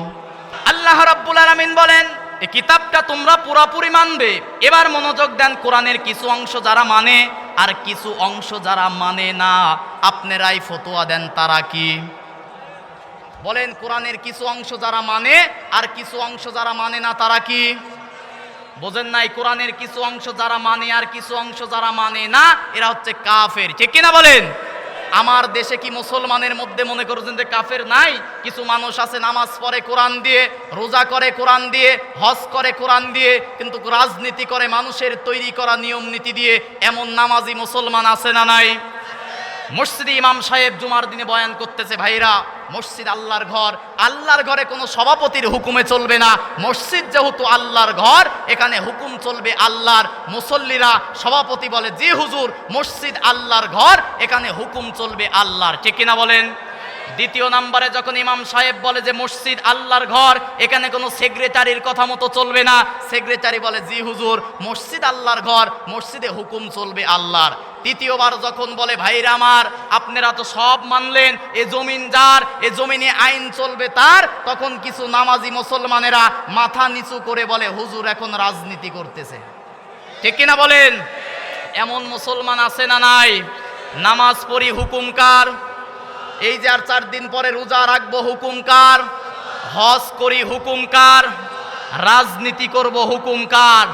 আল্লাহ রাব্বুল আলামিন বলেন, এই কিতাবটা তোমরা পুরোপুরি মানবে। এবার মনোযোগ দেন, কোরআনের কিছু অংশ যারা মানে আর কিছু অংশ যারা মানে না, আপনারাই ফতোয়া দেন তারা কি? বলেন কোরআনের কিছু অংশ যারা মানে আর কিছু অংশ যারা মানে না তারা কি? বোঝেন নাই? কোরআনের কিছু অংশ যারা মানে আর কিছু অংশ যারা মানে না, এরা হচ্ছে কাফের, ঠিক কিনা বলেন? আমার দেশে কি মুসলমানের মধ্যে মনে করছেন যে কাফের নাই? কিছু মানুষ আছে নামাজ পড়ে কোরআন দিয়ে, রোজা করে কোরআন দিয়ে, হজ করে কোরআন দিয়ে, কিন্তু রাজনীতি করে মানুষের তৈরি করা নিয়ম নীতি দিয়ে। এমন নামাজি মুসলমান আছে না নাই? মসজিদে ইমাম সাহেব জুমার দিনে বয়ান করতেছে, ভাইরা মসজিদ আল্লাহর ঘর, আল্লাহর ঘরে কোনো সভাপতির হুকুমে চলবে না। মসজিদ যেহেতু আল্লাহর ঘর, এখানে হুকুম চলবে আল্লাহর। মুসল্লিরা, সভাপতি বলে, জি হুজুর মসজিদ আল্লাহর ঘর, এখানে হুকুম চলবে আল্লাহর, ঠিক কিনা বলেন? দ্বিতীয় নম্বরে যখন ইমাম সাহেব বলে যে মসজিদ আল্লাহর ঘর, এখানে কোনো সেক্রেটারির কথা মতো চলবে না, সেক্রেটারি বলে, জি হুজুর মসজিদ আল্লাহর ঘর, মসজিদে হুকুম চলবে আল্লাহর। তৃতীয়বার যখন বলে, ভাইরা আমার আপনারা তো সব মানলেন, এ জমিন যার, এ জমিনে আইন চলবে তার, তখন কিছু নামাজি মুসলমানেরা মাথা নিচু করে বলে, হুজুর এখন রাজনীতি করতেছে, ঠিক কিনা বলেন? এমন মুসলমান আছে না নাই? নামাজ পড়ি, হুকুম কার? এই যে আর 4 দিন পরে রোজা রাখবো, হুকুম কার? হজ করি, হুকুম কার? রাজনীতি করব, হুকুম কার?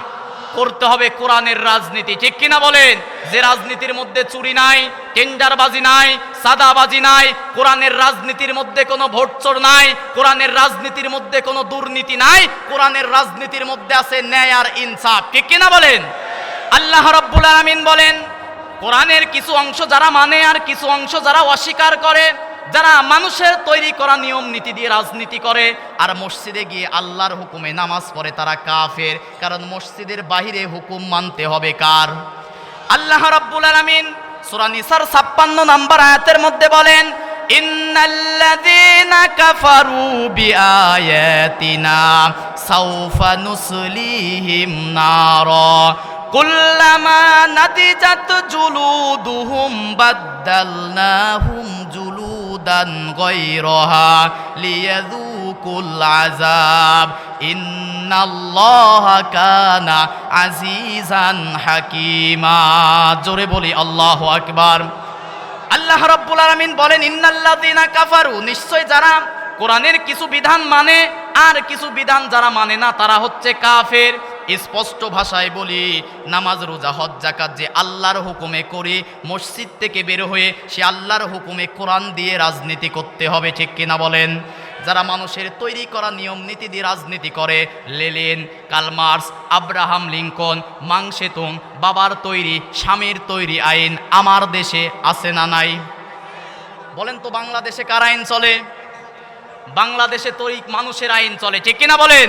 করতে হবে কোরআনের রাজনীতি, ঠিক কিনা বলেন? যে রাজনীতির মধ্যে চুরি নাই, টেন্ডারবাজি নাই, সাদাবাজি নাই, কোরআনের রাজনীতির মধ্যে কোনো ভোটচোর নাই, কোরআনের রাজনীতির মধ্যে কোনো দুর্নীতি নাই, কোরআনের রাজনীতির মধ্যে আছে ন্যায় আর ইনসাফ, ঠিক কিনা বলেন? আল্লাহ রাব্বুল আলামিন বলেন, কোরআনের কিছু অংশ যারা মানে আর কিছু অংশ যারা অস্বীকার করে, যারা মানুষের তৈরি করা নিয়ম নীতি দিয়ে রাজনীতি করে আর মসজিদে গিয়ে আল্লাহর হুকুমে নামাজ পড়ে, তারা কাফের। কারণ মসজিদের বাহিরে হুকুম মানতে হবে কার? আল্লাহ রাব্বুল আলামিন সূরা নিসার 56 নম্বর আয়াতের মধ্যে বলেন, ইন্নাল্লাযীনা কাফারু বিআয়াতিনা সাউফা নুসলিহিম নারা কুল্লামা নাদিজাত জুলুদুহুম বাদদালনাহুম জুলুদান গায়রাহা লিয়াযুকুল আযাব ইন্নাল্লাহা কানা আজিজান হাকীমা। জোরে বলি আল্লাহু আকবার। আল্লাহ রাব্বুল আলামিন বলেন, ইন্নাল্লাযীনা কাফারু, নিশ্চয় যারা কোরআনের কিছু বিধান মানে আর কিছু বিধান যারা মানে না, তারা হচ্ছে কাফের। স্পষ্ট ভাষায় বলি, নামাজ রোজা হজ যাকাত যে আল্লাহর হুকুমে করি, মসজিদ থেকে বের হয়ে সে আল্লাহর হুকুমে কোরআন দিয়ে রাজনীতি করতে হবে, ঠিক কিনা বলেন? যারা মানুষের তৈরি করা নিয়ম নীতি দিয়ে রাজনীতি করে, Lenin, Karl Marx, Abraham Lincoln, মাং সেতুং, বাবার তৈরি, স্বামীর তৈরি আইন আমার দেশে আছে না নাই? বলেন তো, বাংলাদেশে কার আইন চলে? বাংলাদেশে তৈরি মানুষের আইন চলে, ঠিক কিনা বলেন?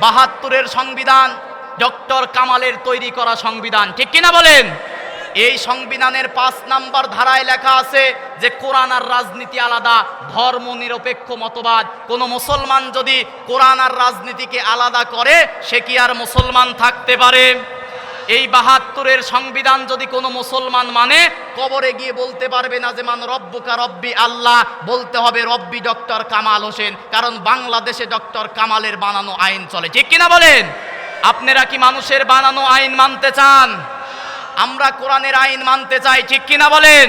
৭২-এর সংবিধান, ডক্টর কামালের তৈরি করা সংবিধান, ঠিক কিনা বলেন? এই সংবিধানের 5 নম্বর ধারায় লেখা আছে যে কোরআন আর রাজনীতি আলাদা, ধর্ম নিরপেক্ষ মতবাদ। কোন মুসলমান যদি কোরআন আর রাজনীতিকে আলাদা করে, সে কি আর মুসলমান থাকতে পারে? এই ৭২-এর সংবিধান যদি কোনো মুসলমান মানে, কবরে গিয়ে বলতে পারবে না যে মান রব্বুকা রব্বি আল্লাহ, বলতে হবে রব্বি ডক্টর কামাল হোসেন। কারণ বাংলাদেশে ডক্টর কামালের বানানো আইন চলে, ঠিক কিনা বলেন? আপনারা কি মানুষের বানানো আইন মানতে চান? আমরা কোরআনের আইন মানতে চাই, ঠিক কিনা বলেন?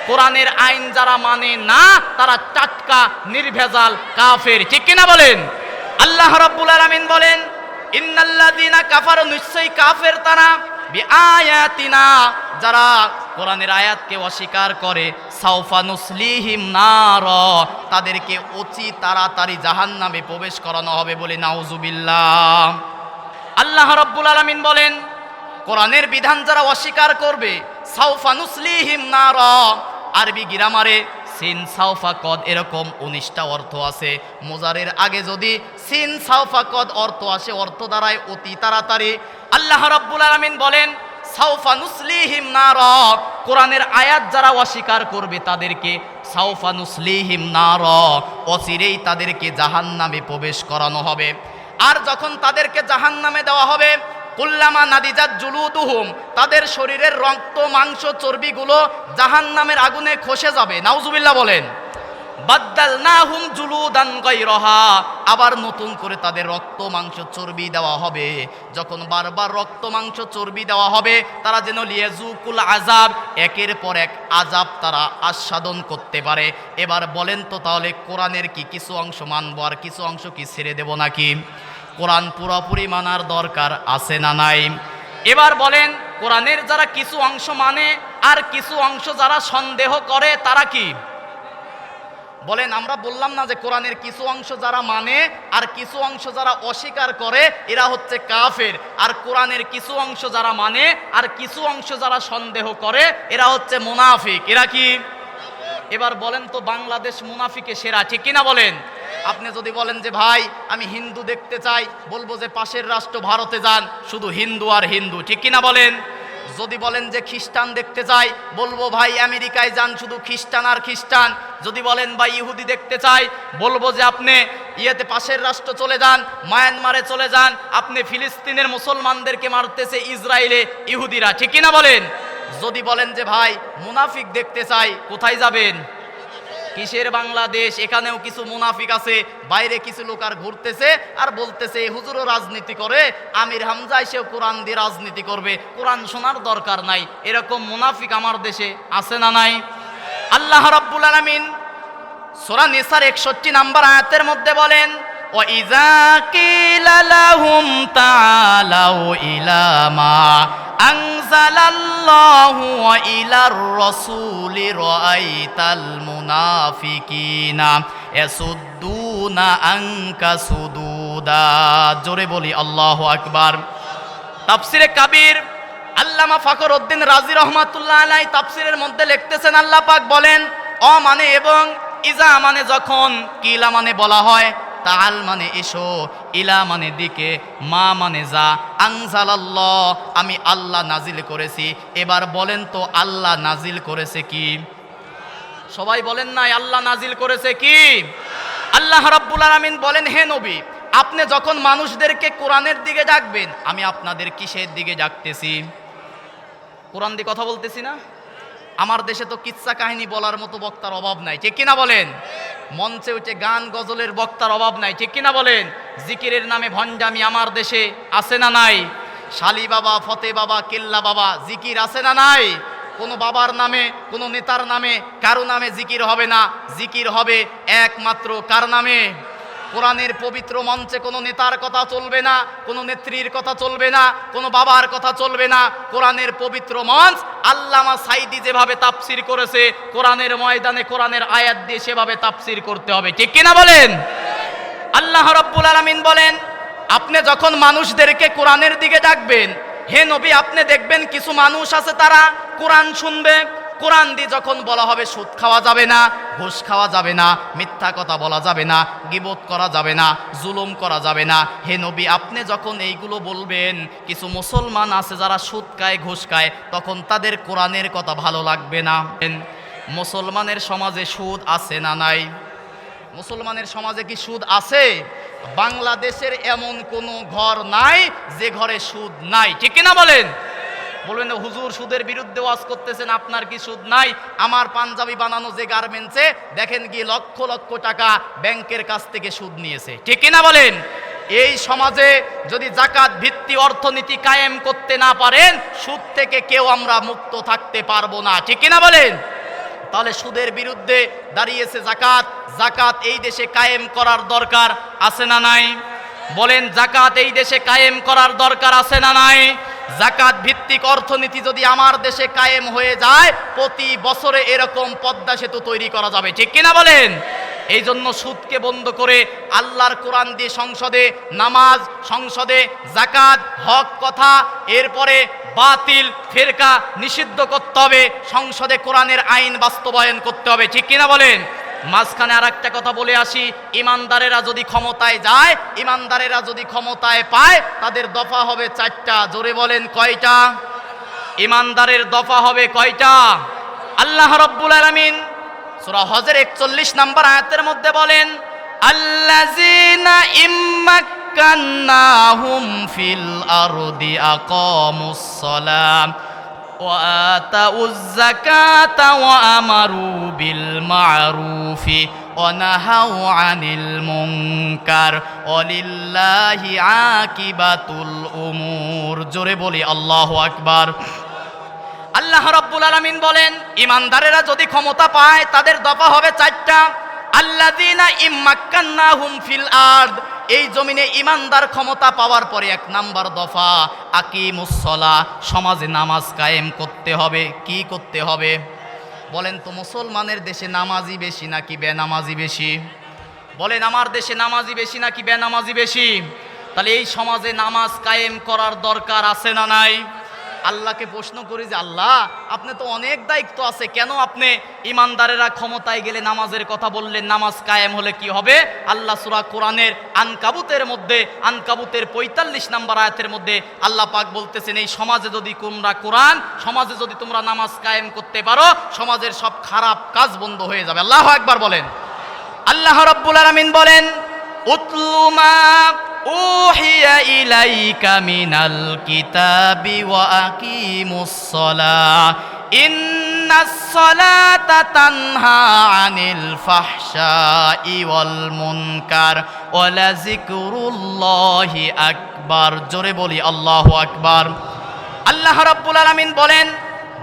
কোরআনের আইন যারা মানে না, তারা টাটকা নির্ভেজাল কাফের, ঠিক কিনা বলেন? আল্লাহ রাব্বুল আলামিন বলেন, ইন্নাল্লাযীনা কাফারু, নিশ্চয়ই কাফের তারা, বিআয়াতিনা, যারা কোরআনের আয়াতকে অস্বীকার করে, সাউফা নুসলিহিম নারা, তাদেরকে অতি তাড়াতাড়ি জাহান্নামে প্রবেশ করানো হবে, বলে নাউজুবিল্লাহ। আল্লাহ রাব্বুল আলামিন বলেন, কোরআনের বিধান যারা অস্বীকার করবে, সাউফা নুসলিহিম নারা, আরবি গ্রামারে সিন সাউফা কদ এরকম 19টা অর্থ আছে। মুজারের আগে যদি সিন সাউফা কদ অর্থ আসে, অর্থ দ্বারায় অতি তাড়াতাড়ি। আল্লাহ রাব্বুল আলামিন বলেন, সাউফা নুসলিহিম নারা, কোরআনের আয়াত যারা অস্বীকার করবে তাদেরকে সাউফা নুসলিহিম নারা, অচিরেই তাদেরকে জাহান্নামে প্রবেশ করানো হবে। আর যখন তাদেরকে জাহান্নামে দেওয়া হবে, কুল্লামা নাদিজাত জুলুদুহুম, তাদের শরীরের রক্ত মাংস চর্বিগুলো জাহান্নামের আগুনে খসে যাবে, নাউজুবিল্লাহ বলেন। বাদদালনাহুম জুলুদান গায়রাহা, আবার নতুন করে তাদের রক্ত মাংস চর্বি দেওয়া হবে। যখন বারবার রক্ত মাংস চর্বি দেওয়া হবে, তারা যেন লিয়াযুকুল আযাব, একের পর এক আযাব তারা আস্বাদন করতে পারে। এবার বলেন তো, তাহলে কোরআনের কি কিছু অংশ মানবো আর কিছু অংশ কি ছেড়ে দেব নাকি? কোরআন পুরোপুরি মানার দরকার আছে না নাই? এবার বলেন, কোরআনের যারা কিছু অংশ মানে আর কিছু অংশ যারা সন্দেহ করে, তারা কি? বলেন, আমরা বললাম না যে কোরআনের কিছু অংশ যারা মানে আর কিছু অংশ যারা অস্বীকার করে, এরা হচ্ছে কাফের। আর কোরআনের কিছু অংশ যারা মানে আর কিছু অংশ যারা সন্দেহ করে, এরা হচ্ছে মুনাফিক। এরা কি? এবার বলেন তো, বাংলাদেশ মুনাফিকে সেরা, ঠিক কিনা বলেন? আপনি যদি বলেন যে ভাই আমি হিন্দু দেখতে চাই, বলবো যে পাশের রাষ্ট্র ভারতে যান, শুধু হিন্দু আর হিন্দু, ঠিক কিনা বলেন? যদি বলেন যে খ্রিস্টান দেখতে চাই, বলবো ভাই আমেরিকায় যান, শুধু খ্রিস্টান আর খ্রিস্টান। যদি বলেন ভাই ইহুদি দেখতে চাই, বলবো যে আপনি ইয়েতে পাশের রাষ্ট্র চলে যান, মায়ানমারে চলে যান, আপনি ফিলিস্তিনের মুসলমানদেরকে মারতেছে ইসরায়েলে ইহুদিরা, ঠিক কিনা বলেন? যদি বলেন যে ভাই মুনাফিক দেখতে চাই, কোথায় যাবেন? কিসের বাংলাদেশ? এখানেও কিছু মুনাফিক আছে, বাইরে কিছু লোক আর ঘুরতেছে আর বলতেছে হুজুরও রাজনীতি করে, আমির হামজা এসেও কোরআন দিয়ে রাজনীতি করবে, কোরআন শোনার দরকার নাই। এরকম মুনাফিক আমার দেশে আছে না নাই? আল্লাহ রাব্বুল আলামিন সূরা নিসার 61 নম্বর আয়াতের মধ্যে বলেন, ওয়া ইযা কিলা লাহুম তাআলাউ ইলা মা আনজালাল্লাহু ওয়া ইলার রাসূলি রাআইতাল মুনাফিকিনা ইয়াসুদ্দুনা আনকা সুদুদা। জোরে বলি আল্লাহু আকবার। তাফসিরে কাবীর আল্লামা ফখরউদ্দিন রাজি রহমাতুল্লাহ আলাইহি তাফসিরের মধ্যে লিখতেছেন, আল্লাহ পাক বলেন অ মানে এবং, ইজা মানে যখন, কিলা মানে বলা হয়, তাআল মানে এসো, ইলা মানে দিকে, মা মানে যা, আনজালাল্লাহ আমি আল্লাহ নাজিল করেছি। এবার বলেন তো আল্লাহ নাজিল করেছে কি? সবাই বলেন না, আল্লাহ নাজিল করেছে কি? আল্লাহ রাব্বুল আলামিন বলেন, হে নবী আপনি যখন মানুষদেরকে কোরআনের দিকে ডাকবেন, আমি আপনাদের কিসের দিকে ডাকতেছি? কোরআন দিয়ে কথা বলতেছি না? আমার দেশে তো কিচ্ছা কাহিনী বলার মতো বক্তার অভাব নাই, ঠিক কিনা বলেন? মঞ্চে উঠে গান গজলের বক্তার অভাব নাই, ঠিক কিনা বলেন? জিকিরের নামে ভণ্ডামি আমার দেশে আছে না নাই? শালি বাবা, ফতে বাবা, কেল্লা বাবা, জিকির আছে না নাই? কোনো বাবার নামে, কোনো নেতার নামে, কারো নামে জিকির হবে না। জিকির হবে একমাত্র কার নামে? কোরআনের পবিত্র মঞ্চে কোনো নেতার কথা চলবে না, কোনো নেত্রীর কথা চলবে না, কোনো বাবার কথা চলবে না। কোরআনের পবিত্র মঞ্চ আল্লামা সাইদি যেভাবে তাফসির করেছে, কোরআনের ময়দানে কোরআনের আয়াত দিয়ে সেভাবে তাফসির করতে হবে, ঠিক কিনা বলেন? আল্লাহ রাব্বুল আলামিন বলেন, আপনি যখন মানুষদেরকে কোরআনের দিকে ডাকবেন, হে নবী আপনি দেখবেন কিছু মানুষ আছে তারা কোরআন শুনবে। কোরআন দিয়ে যখন বলা হবে সুদ খাওয়া যাবে না, ঘুষ খাওয়া যাবে না, মিথ্যা কথা বলা যাবে না, গীবত করা যাবে না, জুলুম করা যাবে না, হে নবী আপনি যখন এইগুলো বলবেন, কিছু মুসলমান আছে যারা সুদ খায়, ঘুষ খায়, তখন তাদের কোরআনের কথা ভালো লাগবে না। মুসলমানের সমাজে সুদ আছে না নাই? মুসলমানের সমাজে কি সুদ আছে? বাংলাদেশের এমন কোনো ঘর নাই যে ঘরে সুদ নাই, ঠিক কিনা বলেন? বলবেন হুজুর সুদের বিরুদ্ধে ওয়াজ করতেছেন, আপনার কি সুদ নাই? আমার পাঞ্জাবি বানানো যে গার্মেন্টসে দেখেন গিয়ে লক্ষ লক্ষ টাকা ব্যাংকের কাছ থেকে সুদ নিয়েছে, ঠিক কিনা বলেন? এই সমাজে যদি যাকাত ভিত্তি অর্থনীতি কায়েম করতে না পারেন, সুদ থেকে কেউ আমরা মুক্ত থাকতে পারবো না, ঠিক কিনা বলেন? তাহলে সুদের বিরুদ্ধে দাঁড়িয়েছে জাকাত। জাকাত এই দেশে কায়েম করার দরকার আছে না নাই? বলেন জাকাত এই দেশে কায়েম করার দরকার আছে না নাই? জাকাত ভিত্তিক অর্থনীতি যদি আমার দেশে কায়েম হয়ে যায়, প্রতি বছরে এরকম পদ্মা সেতু তৈরি করা যাবে, ঠিক কিনা বলেন? এই জন্য সুদকে বন্ধ করে আল্লাহর কোরআন দিয়ে সংসদে নামাজ, সংসদে জাকাত, হক কথা, এরপরে বাতিল ফেরকা নিষিদ্ধ করতে হবে, সংসদে কোরআনের আইন বাস্তবায়ন করতে হবে, ঠিক কিনা বলেন? মাঝখানে আর একটা কথা বলে আসি, ইমানদারেরা যদি ক্ষমতায় যায়, ইমানদারেরা যদি ক্ষমতায় পায়, তাদের দফা হবে 4টা। জোরে বলেন কয়টা? ইমানদারের দফা হবে কয়টা? আল্লাহ রাব্বুল আলামিন সূরা হজের 41 নম্বর আয়াতের মধ্যে বলেন, আল্লাযীনা ইম্মাক্কান্নাহুম ফিল আরদি আকামুস সালাম ওয়া আতাউয যাকাতা ওয়া আমারু বিল মা'রুফি ওয়া নাহাউ আনিল মুনকার ওয়ালিল্লাহি আকিবাতুল উমুর। জোরে বলি আল্লাহু আকবার। আল্লাহ রাব্বুল আলামিন বলেন, ইমানদারেরা যদি ক্ষমতা পায় তাদের দফা হবে 4টা। আল্লাযীনা ইম্মাক্কান্নাহুম ফিল আরদ, এই জমিনে ইমানদার ক্ষমতা পাওয়ার পরে 1 নাম্বার দফা আকিমুস সালাহ, সমাজে নামাজ কায়েম করতে হবে। কি করতে হবে বলেন তো? মুসলমানের দেশে নামাজি বেশি নাকি বেনামাজি বেশি? বলেন আমার দেশে নামাজি বেশি নাকি বেনামাজি বেশি? তাহলে এই সমাজে নামাজ কায়েম করার দরকার আছে না নাই? আল্লাহকে প্রশ্ন করি যে আল্লাহ আপনি তো অনেক দায়িত্ব আছে, কেন আপনি ইমানদারেরা ক্ষমতায় গেলে নামাজের কথা বললেন? নামাজ কায়েম হলে কি হবে? আল্লাহ সূরা কোরআনের আনকাবুতের মধ্যে, আনকাবুতের 45 নম্বর আয়াতের মধ্যে আল্লাহ পাক বলতেছেন, এই সমাজে যদি তোমরা কোরআন, সমাজে যদি তোমরা নামাজ কায়েম করতে পারো, সমাজের সব খারাপ কাজ বন্ধ হয়ে যাবে। আল্লাহু আকবার বলেন। আল্লাহ রাব্বুল আলামিন বলেন, উতলু মা উহিয়া ইলাইকা মিনাল কিতাবি ওয়া আকিমুস সালাহ ইন্নাস সালাতা তানহা আনিল ফাহশাই ওয়াল মুনকার ওয়া লাযিকরুল্লাহি আকবার। জোরে বলি আল্লাহু আকবার। আল্লাহ রাব্বুল আলামিন বলেন,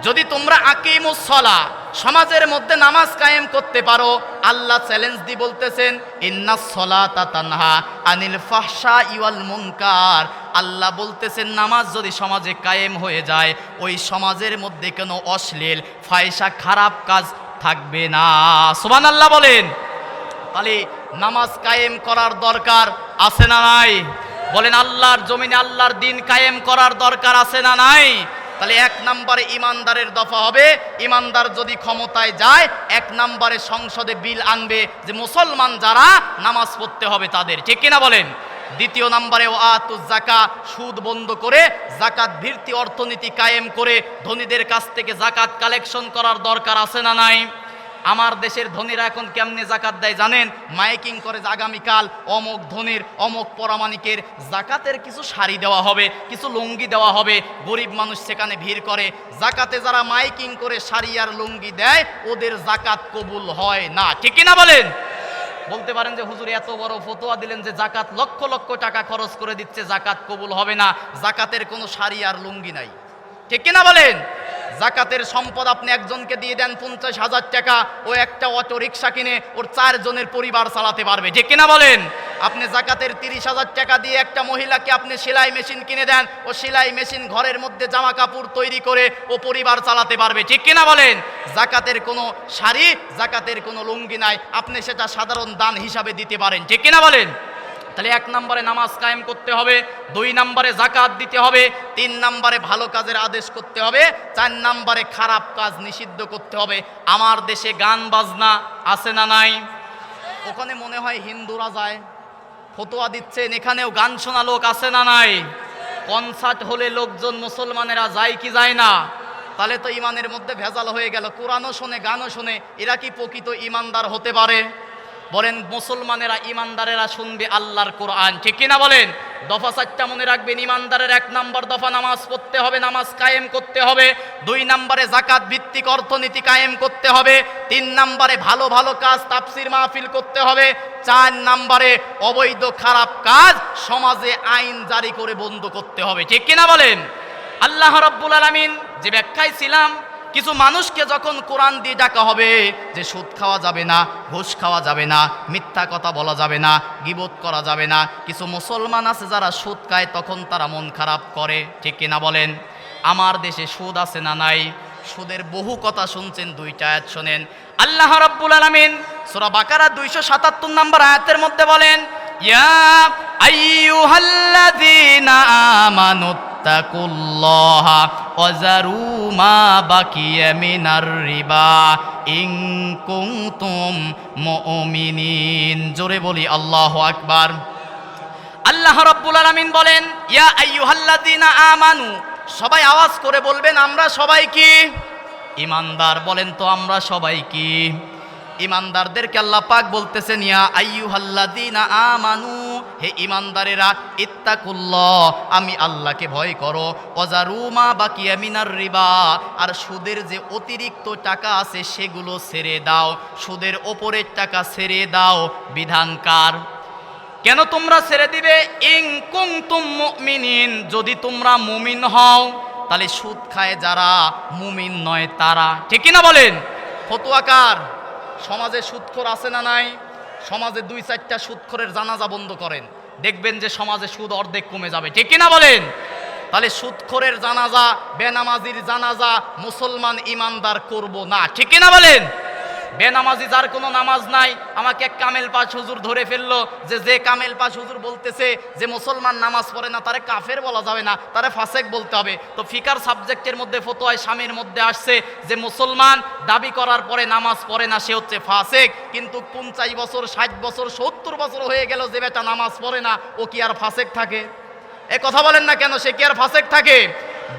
যদি তোমরা আকিমুস সালাহ, সমাজের মধ্যে নামাজ কায়েম করতে পারো, আল্লাহ চ্যালেঞ্জ দিয়ে বলতেছেন ইন্নাস সলাতা তানহা আনিল ফাহশাই ওয়াল মুনকার। আল্লাহ বলতেছেন নামাজ যদি সমাজে কায়েম হয়ে যায়, ওই সমাজের মধ্যে কোনো অশ্লীল ফাহিশা খারাপ কাজ থাকবে না। সুবহানাল্লাহ বলেন। তাহলে নামাজ কায়েম করার দরকার আছে না নাই? বলেন আল্লাহর জমিনে আল্লাহর দিন কায়েম করার দরকার আছে না নাই? তাহলে 1 নম্বরে ইমানদারের দফা হবে, ইমানদার যদি ক্ষমতায় যায় 1 নম্বরে সংসদে বিল আনবে যে মুসলমান যারা নামাজ পড়তে হবে তাদের, ঠিক কিনা বলেন? 2 নম্বরে ওয়াতুজ যাকাত, সুদ বন্ধ করে যাকাত ভিত্তিক অর্থনীতি কায়েম করে ধনীদের কাছ থেকে যাকাত কালেকশন করার দরকার আছে না নাই? আমার দেশের ধনীরা এখন কেমনে যাকাত দেয় জানেন? মাইকিং করে যে আগামীকাল অমুক ধনীর অমুক পরামানিকের যাকাতের কিছু শাড়ি দেওয়া হবে, কিছু লুঙ্গি দেওয়া হবে, গরিব মানুষ সেখানে ভিড় করে। যাকাতে যারা মাইকিং করে শাড়ি আর লুঙ্গি দেয় ওদের যাকাত কবুল হয় না, ঠিক কিনা বলেন? বলতে পারেন যে হুজুর এত বড় ফতোয়া দিলেন যে যাকাত লক্ষ লক্ষ টাকা খরচ করে দিচ্ছে, যাকাত কবুল হবে না, যাকাতের কোনো শাড়ি আর লুঙ্গি নাই, ঠিক কিনা বলেন? যাকাতের সম্পদ আপনি একজনকে দিয়ে দেন 50,000 টাকা, ও একটা অটো রিক্সা কিনে ওর 4 জনের পরিবার চালাতে পারবে, ঠিক কিনা বলেন? আপনি যাকাতের 30,000 টাকা দিয়ে একটা মহিলাকে আপনি সেলাই মেশিন কিনে দেন, ও সেলাই মেশিন ঘরের মধ্যে জামা কাপড় তৈরি করে ও পরিবার চালাতে পারবে, ঠিক কিনা বলেন? যাকাতের কোনো শাড়ি, যাকাতের কোনো লুঙ্গি নাই, আপনি সেটা সাধারণ দান হিসাবে দিতে পারেন, ঠিক কিনা বলেন? তাহলে 1 নম্বরে নামাজ কায়েম করতে হবে, 2 নম্বরে যাকাত দিতে হবে, 3 নম্বরে ভালো কাজের আদেশ করতে হবে, 4 নম্বরে খারাপ কাজ নিষিদ্ধ করতে হবে। আমার দেশে গান বাজনা আছে না নাই? ওখানে মনে হয় হিন্দুরা যায়, ফতোয়া দিচ্ছেন, এখানেও গান শোনা লোক আছে না নাই? কনসার্ট হলে লোকজন মুসলমানেরা যায় কি যায় না? তাহলে তো ইমানের মধ্যে ভেজাল হয়ে গেল। কোরআনও শোনে, গানও শোনে, এরা কি প্রকৃত ইমানদার হতে পারে? বলেন মুসলমানেরা ইমানদারেরা শুনবে আল্লাহর কোরআন, ঠিক কিনা বলেন? দফা 4টা মনে রাখবেন। ইমানদারের 1 নম্বর দফা নামাজ পড়তে হবে, নামাজ কায়েম করতে হবে। 2 নম্বরে যাকাত ভিত্তিক অর্থনীতি কায়েম করতে হবে। 3 নম্বরে ভালো ভালো কাজ তাফসির মাহফিল করতে হবে। 4 নম্বরে অবৈধ খারাপ কাজ সমাজে আইন জারি করে বন্ধ করতে হবে, ঠিক কিনা বলেন? আল্লাহ রাব্বুল আলামিন যে ব্যাখ্যায় ছিলাম, কিছু মানুষকে যখন কোরআন দিয়ে ডাকা হবে যে সুদ খাওয়া যাবে না, ঘুষ খাওয়া যাবে না, মিথ্যা কথা বলা যাবে না, গীবত করা যাবে না, কিছু মুসলমান আছে যারা সুদ খায়, তখন তারা মন খারাপ করে, ঠিক কিনা বলেন? আমার দেশে সুদ আছে না নাই? সুদের বহু কথা শুনছেন, 2টা আয়াত শোনেন। আল্লাহ রাব্বুল আলামিন সূরা বাকারা 277 নম্বর আয়াতের মধ্যে বলেন, ইয়া আইয়ুহাল্লাযীনা আমানু তাকুল্লাহা ওয়াজারু মা বাকিয়া মিনার রিবা ইন কুনতুম মুমিনিন। জোরে বলি আল্লাহু আকবার। আল্লাহ রাব্বুল আলামিন বলেন, ইয়া আইয়ুহাল্লাযীনা আমানু, সবাই আওয়াজ করে বলবেন আমরা সবাই কি ইমানদার? বলেন তো আমরা সবাই কি ইমানদারদেরকে আল্লাহ পাক বলতেছেন, ইয়া আইয়ুহাল্লাযীনা আমানু, হে ইমানদারেরা, ইত্তাকুল্লাহ, আমি আল্লাহকে ভয় করো, ওয়াজারু মা বাকিয়া মিনার রিবা, আর সুদের যে অতিরিক্ত টাকা আছে সেগুলো ছেড়ে দাও, সুদের ওপরের টাকা ছেড়ে দাও। বিধানকার কেন তোমরা ছেড়ে দিবে? ইন কুনতুম মুমিনিন, যদি তোমরা মুমিন হও। তাহলে সুদ খায় যারা মুমিন নয় তারা, ঠিক কিনা বলেন? ফতোয়াকার সমাজে সুদখোর আছে না নাই? সমাজে 2-4টা সুদখোরের জানাজা বন্ধ করেন, দেখবেন যে সমাজে সুদ অর্ধেক কমে যাবে, ঠিক কিনা বলেন? তাহলে সুদখোরের জানাজা, বেনামাজির জানাজা মুসলমান ইমানদার করব না, ঠিক কিনা বলেন? বেনামাজি যার কোনো নামাজ নাই, আমাকে এক কামেল পাশ হুজুর ধরে ফেললো যে কামেল পাশ হুজুর বলতেছে যে মুসলমান নামাজ পড়ে না, তারে কাফের বলা যাবে না, তারে ফাসেক বলতে হবে। তো ফিকার সাবজেক্টের মধ্যে ফতোয়ায় স্বামীর মধ্যে আসছে যে মুসলমান দাবি করার পরে নামাজ পড়ে না, সে হচ্ছে ফাসেক। কিন্তু 50 বছর, 60 বছর, 70 বছর হয়ে গেল যে বেটা নামাজ পড়ে না, ও কি আর ফাসেক থাকে? এ কথা বলেন না কেন? সে কি আর ফাসেক থাকে?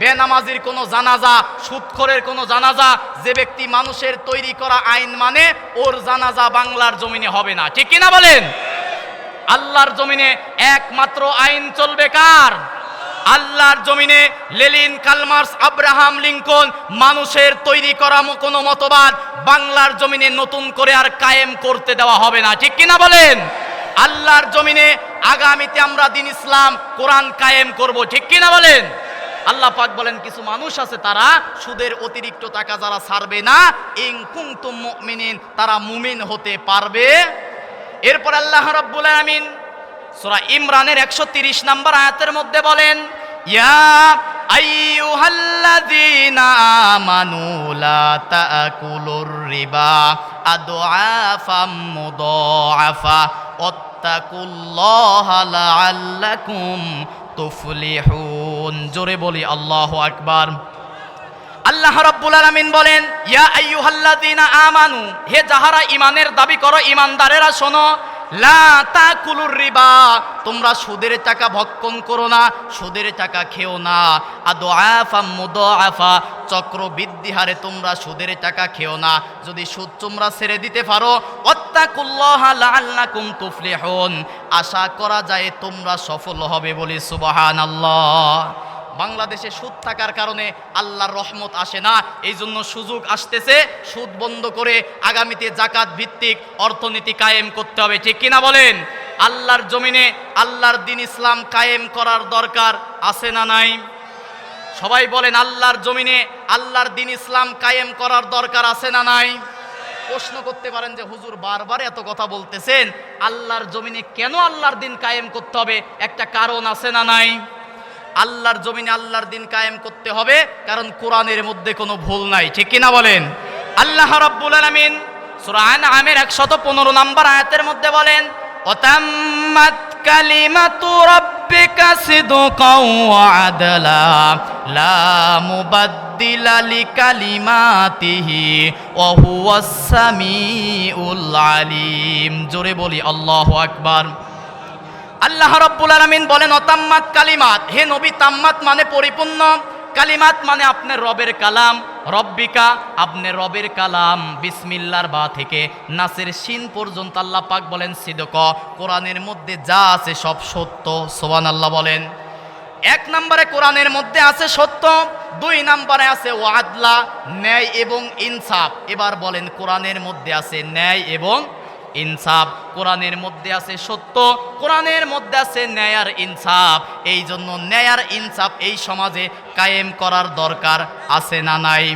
বেনামাজির কোনো জানাজা, সুদখোরের কোনো জানাজা, যে ব্যক্তি মানুষের তৈরি করা আইন মানে, ওর জানাজা বাংলার জমিনে হবে না, ঠিক কিনা বলেন? আল্লাহর জমিনে একমাত্র আইন চলবে কার? আল্লাহর জমিনে লেনিন, কালমার্স, আব্রাহাম লিঙ্কন, মানুষের তৈরি করা কোনো মতবাদ বাংলার জমিনে নতুন করে আর কায়েম করতে দেওয়া হবে না, ঠিক কিনা বলেন? আল্লাহর জমিনে আগামীতে আমরা দিন ইসলাম, কোরআন কায়েম করব, ঠিক কিনা বলেন? আল্লাহ পাক বলেন কিছু মানুষ আছে তারা সুদের অতিরিক্ত টাকা যারা ছাড়বে না, ইন কুনতুম মুমিনিন, তারা মুমিন হতে পারবে। এরপর আল্লাহ রাব্বুল আলামিন সূরা ইমরানের 130 নম্বর আয়াতের মধ্যে বলেন, ইয়া আইয়ুহাল্লাযীনা আমানু লা তাকুলুর রিবা আদআফাম মুদাআফা ওয়াত্তাকুল্লাহা লাআল্লাকুম তুফলিহুন। জোরে বলি আল্লাহু আকবার। আল্লাহ রাব্বুল আলামিন বলেন, ইয়া আইয়ুহাল্লাযীনা আমানু, হে যাহারা ঈমানের দাবি করো, ঈমানদারেরা শোনো, লা তাকুলুর রিবা, তোমরা সুদের টাকা ভক্ষণ করো না, সুদের টাকা খেও না। আদআফা মুদাআফা, চক্রবৃদ্ধি হারে তোমরা সুদের টাকা খেও না। যদি সুদ তোমরা ছেড়ে দিতে পারো, ওয়াত্তাকুল্লাহা লাআল্লাকুম তুফলিহুন, আশা করা যায় তোমরা সফল হবে। বলি সুবহানাল্লাহ। বাংলাদেশে সুদ থাকার কারণে আল্লাহর রহমত আসে না, এই জন্য সুযোগ আসতেছে সুদ বন্ধ করে আগামীতে জাকাত ভিত্তিক অর্থনীতি কায়েম করতে হবে। ঠিক কিনা বলেন? আল্লাহর জমিনে আল্লাহর দ্বীন ইসলাম কায়েম করার দরকার আছে না নাই? সবাই বলেন, আল্লাহর জমিনে আল্লাহর দ্বীন ইসলাম কায়েম করার দরকার আছে না নাই? প্রশ্ন করতে পারেন যে হুজুর বারবার এত কথা বলতেছেন, আল্লাহর জমিনে কেন আল্লাহর দ্বীন কায়েম করতে হবে? একটা কারণ আছে না নাই? আল্লাহর জমিনে আল্লাহর দ্বীন কায়েম করতে হবে কারণ কোরআনের মধ্যে কোনো ভুল নাই। ঠিক কিনা বলেন? আল্লাহ রাব্বুল আলামিন সূরা আনআমের 115 নম্বর আয়াতের মধ্যে বলেন, ওয়াতাম্মাত কালিমাতু রাব্বিকা সিদকাও ওয়া আদলা লা মুবাদদিলা লিকালিমাতিহি ওয়া হুয়াস সামিউল আলিম। জোরে বলি আল্লাহু আকবার। আল্লাহ রাব্বুল আলামিন বলেন, অতাম্মাত কালিমাত, হে নবী, তাম্মাত মানে পরিপূর্ণ, কালিমাত মানে আপনার রবের কালাম, রব্বিকা আপনার রবের কালাম, বিসমিল্লাহর বা থেকে নাসের শিন পর্যন্ত আল্লাহ পাক বলেন সিদক, কোরআনের মধ্যে যা আছে সব সত্য। সুবহানাল্লাহ বলেন। এক নম্বরে কোরআনের মধ্যে আছে সত্য, দুই নম্বরে আছে ওয়াদলা, ন্যায় এবং ইনসাফ। এবার বলেন, কোরআনের মধ্যে আছে ন্যায় এবং ইনসাফ, কোরআনের মধ্যে আছে সত্য, কোরআনের মধ্যে আছে ন্যায় আর ইনসাফ। এই জন্য ন্যায় আর ইনসাফ এই সমাজে কায়েম করার দরকার আছে না নাই?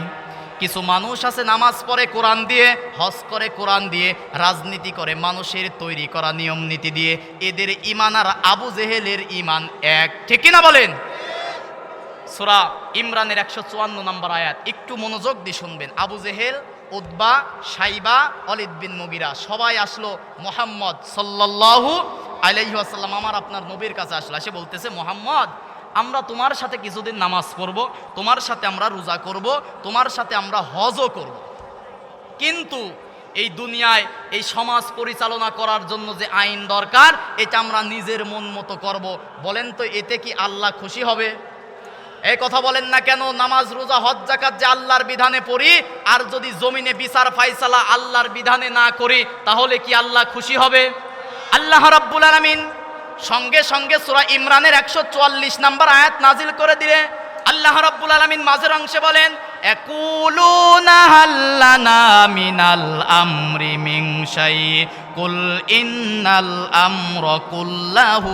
কিছু মানুষ আছে নামাজ পড়ে কোরআন দিয়ে, হজ করে কোরআন দিয়ে, রাজনীতি করে মানুষের তৈরি করা নিয়ম নীতি দিয়ে। এদের ঈমান আর আবু জেহেলের ঈমান এক। ঠিক কিনা বলেন? সূরা ইমরানের 154 নম্বর আয়াত, একটু মনোযোগ দিয়ে শুনবেন। আবু জেহেল, উতবা, শাইবা, ওয়ালিদ বিন মুগিরা সবাই আসলো মুহাম্মদ সাল্লাল্লাহু আলাইহি ওয়াসাল্লাম, আমার আপনার নবীর কাছে আসলো। সে বলতেছে, মুহাম্মদ, আমরা তোমার সাথে কিছুদিন নামাজ পড়ব, তোমার সাথে আমরা রোজা করব, তোমার সাথে আমরা হজও করব, কিন্তু এই দুনিয়ায় এই সমাজ পরিচালনা করার জন্য যে আইন দরকার এটা আমরা নিজের মন মতো করব। বলেন তো এতে কি আল্লাহ খুশি হবে? এই কথা বলেন না কেন? নামাজ রোজা হজ যাকাত যে আল্লাহর বিধানে পড়ি, আর যদি জমিনে বিচার ফায়সালা আল্লাহর বিধানে না করি, তাহলে কি আল্লাহ খুশি হবে? আল্লাহ রাব্বুল আলামিন সঙ্গে সঙ্গে সূরা ইমরানের 144 নম্বর আয়াত নাজিল করে দিলে আল্লাহ রাব্বুল আলামিন মাঝের অংশে বলেন, ইয়াকুলুনা হাল্লানা মিনাল আমরি মিন শাই কুল ইন্নাল আমরা কুল্লাহু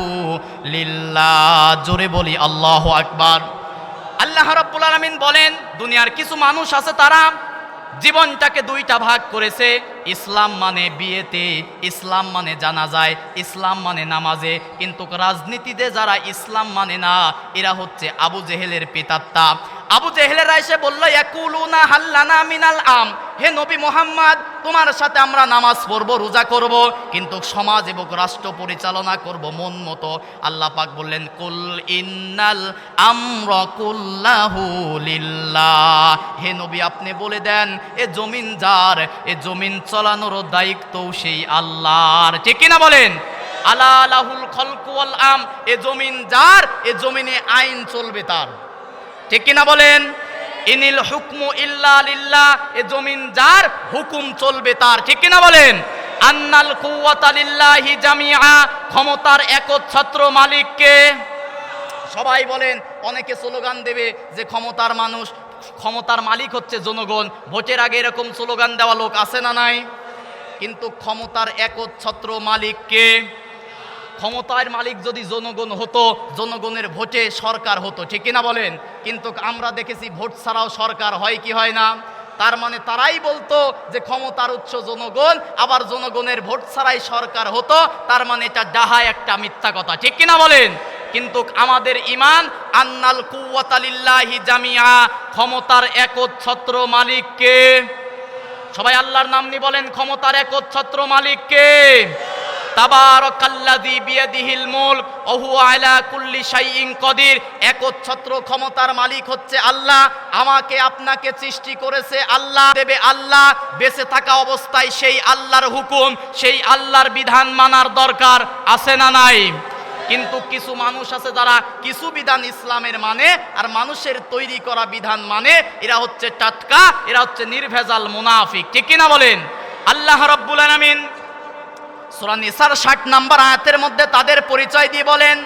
লিল্লাহ। জোরে বলি আল্লাহু আকবার। আল্লাহ রাব্বুল আলামিন বলেন, দুনিয়ার কিছু মানুষ আছে তারা জীবনটাকে দুইটা ভাগ করেছে। ইসলাম মানে বিয়েতে, ইসলাম মানে জানাজায়, ইসলাম মানে নামাজে। কিন্তু রাজনীতিতে যারা ইসলাম মানে না, এরা হচ্ছে আবু জেহেলের পিতাত্তা। আবু জেহেলেরা এসে বলল, ইয়াকুলুনা হাল্লানা মিনাল আম, হে নবী মুহাম্মদ, তোমার সাথে আমরা নামাজ পড়ব, রোজা করব, কিন্তু সমাজ এবং রাষ্ট্র পরিচালনা করব মন মতো। আল্লাহ পাক বললেন, কুল ইন্নাল আমরা কুল্লাহু লিল্লাহ, হে নবী আপনি বলে দেন এ জমিন যার, এ জমিন চালানোর দায়িত্ব সেই আল্লাহর। ঠিক কিনা বলেন? আলা লাহুল খলকু ওয়াল আম, এ জমিন যার, এ জমিনে আইন চলবে তার। ঠিক কিনা বলেন? ইনিল হুকমু ইল্লা লিল্লাহ, এ জমিন যার, হুকুম চলবে তার। ঠিক কিনা বলেন? আন্নাল কুওয়াতা লিল্লাহি জামিআ, ক্ষমতার একচ্ছত্র মালিককে। সবাই বলেন, অনেকে স্লোগান দেবে যে ক্ষমতার মানুষ, ক্ষমতার মালিক হচ্ছে জনগণ। ভোটের আগে এরকম স্লোগান দেওয়া লোক আছে না নাই? কিন্তু ক্ষমতার একচ্ছত্র মালিককে, ক্ষমতার মালিক যদি জনগণ হতো, জনগণের ভোটে সরকার হতো, ঠিক কিনা বলেন? কিন্তু আমরা দেখেছি ভোট ছাড়াও সরকার হয় কি হয় না? তার মানে তারাই বলতো যে ক্ষমতার উৎস জনগণ, আবার জনগণের ভোট ছাড়াই সরকার হতো, তার মানে এটা ডাহা একটা মিথ্যা কথা, ঠিক কিনা বলেন? কিন্তু আমাদের ঈমান আন্নাল কুওয়াতা লিল্লাহি জামিআ, ক্ষমতার একচ্ছত্র মালিক কে? সবাই আল্লাহর নাম নিয়ে বলেন, ক্ষমতার একচ্ছত্র মালিক কে? তাবারাকাল্লাযী বিয়াদিহিল মুলক ওয়া হুয়া আলা কুল্লি শাইইন কাদির। একচ্ছত্র ক্ষমতার মালিক হচ্ছে আল্লাহ। আমাকে আপনাকে সৃষ্টি করেছে আল্লাহ, দেবে আল্লাহ। বেঁচে থাকা অবস্থায় সেই আল্লাহর হুকুম, সেই আল্লাহর বিধান মানার দরকার আছে না নাই? কিন্তু কিছু মানুষ আছে যারা কিছু বিধান ইসলামের মানে আর মানুষের তৈরি করা বিধান মানে, এরা হচ্ছে টাটকা, এরা হচ্ছে নির্ভেজাল মুনাফিক, ঠিক কিনা বলেন? আল্লাহ রাব্বুল আলামিন সূরা নিসার 60 নম্বর আয়াতের মধ্যে তাদের পরিচয় দিয়ে বলেন,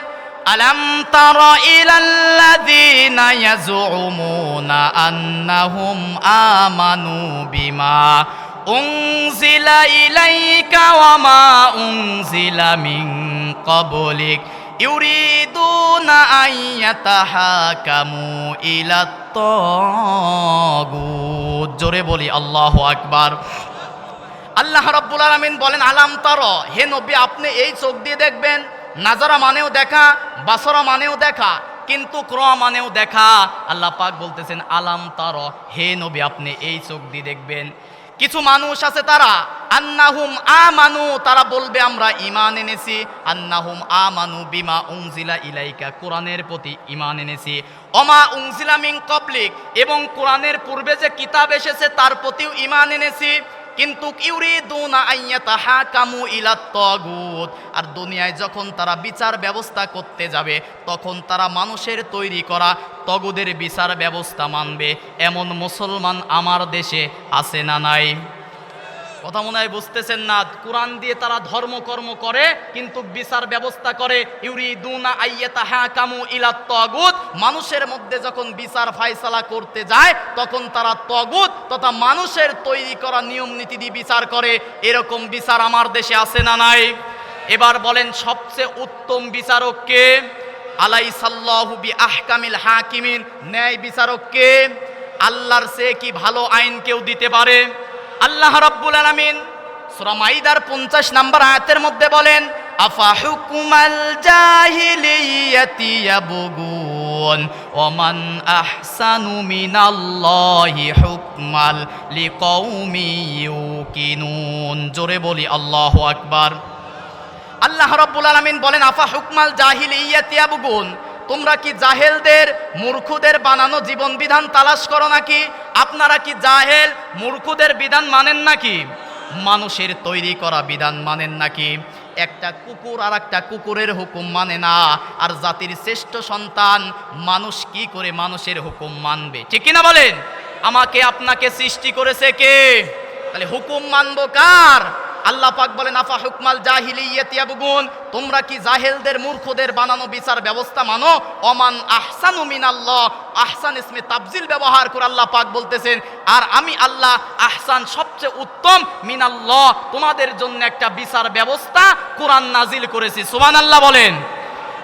আলাম তারা ইলাল্লাযীনা ইয়াজউমুনা আন্নাহুম আমানু বিমা উনজিলা ইলাইকা ওয়া মা উনজিলা মিন ক্বাবলিক ইউরিদুনা আইয়াতাহাকামু ইলাত তাগুত। জোরে বলি আল্লাহু আকবার। আল্লাহ রাব্বুল আলামিন বলেন, আলাম তারা, হে নবী আপনি এই চোখ দিয়ে দেখবেন। নাজারা মানেও দেখা, বাসরা মানেও দেখা, কিন্তু ক্রা মানেও দেখা। আল্লাহ পাক বলতেছেন আলাম তারা, হে নবী আপনি এই চোখ দিয়ে দেখবেন। কিছু মানুষ আছে তারা আন্নাহুম আমানু, তারা বলবে আমরা ঈমান এনেছি। আন্নাহুম আমানু বিমা উনজিলা ইলাইকা, কোরআনের প্রতি ঈমান এনেছি। ওমা উনজিলা মিন ক্বাবলিক, এবং কোরআনের পূর্বে যে কিতাব এসেছে তার প্রতিও ঈমান এনেছি। কিন্তু ইউরিদুনা আইয়াতাহাকামু ইলাত তাগুত, আর দুনিয়ায় যখন তারা বিচার ব্যবস্থা করতে যাবে তখন তারা মানুষের তৈরি করা তগুদের বিচার ব্যবস্থা মানবে। এমন মুসলমান আমার দেশে আছে না নাই? কথা মনে হয় বুঝতেছেন না। কোরআন দিয়ে তারা ধর্মকর্ম করে কিন্তু বিচার ব্যবস্থা করে ইউরিদুনা আইয়াতাহাকামু ইলাত তাগুত। মানুষের মধ্যে যখন বিচার ফায়সালা করতে যায় তখন তারা তাগুত তথা মানুষের তৈরি করা নিয়ম নীতি দিয়ে বিচার করে। এরকম বিচার আমার দেশে আছে না নাই? এবার বলেন সবচেয়ে উত্তম বিচারক কে? আলাইসাল্লাহু বিআহকামিল হাকিমিন, ন্যায় বিচারক কে? আল্লাহর চেয়ে কি ভালো আইন কেউ দিতে পারে? আল্লাহ রাব্বুল আলামিন সূরা মাইদার 50 নম্বর আয়াতের মধ্যে বলেন, আফা হুকুমাল জাহিলিয়াতি ইয়াবগুন ওয়া মান আহসানু মিনাল্লাহি হুকমাল লিকাউমি ইউকিনুন। জোরে বলি আল্লাহু আকবার। আল্লাহ রাব্বুল আলামিন বলেন, আফা হুকমাল জাহিলিয়াতি ইয়াবগুন, তোমরা কি জাহেলদের মূর্খদের বানানো জীবন বিধান তালাশ করো নাকি? আপনারা কি জাহেল মূর্খদের বিধান মানেন নাকি? মানুষের তৈরি করা বিধান মানেন নাকি? একটা কুকুর আর একটা কুকুরের হুকুম মানে না, আর জাতির শ্রেষ্ঠ সন্তান মানুষ কি করে মানুষের হুকুম মানবে? ঠিক কিনা বলেন? আমাকে আপনাকে সৃষ্টি করেছে কে? তাহলে হুকুম মানবো কার? আল্লাহ পাক বলেন, আফা হুকমাল জাহিলিয়াতি ইয়াবগুন, তোমরা কি জাহেলদের মূর্খদের বানানো বিচার ব্যবস্থা মানো? ওমান আহসানু মিনাল্লাহ, আহসান ইসমে তাফজিল ব্যবহার করে আল্লাহ পাক বলতেছেন আর আমি আল্লাহ আহসান সবচেয়ে উত্তম মিনাল্লাহ, তোমাদের জন্য একটা বিচার ব্যবস্থা কোরআন নাজিল করেছি। সুবহানাল্লাহ বলেন।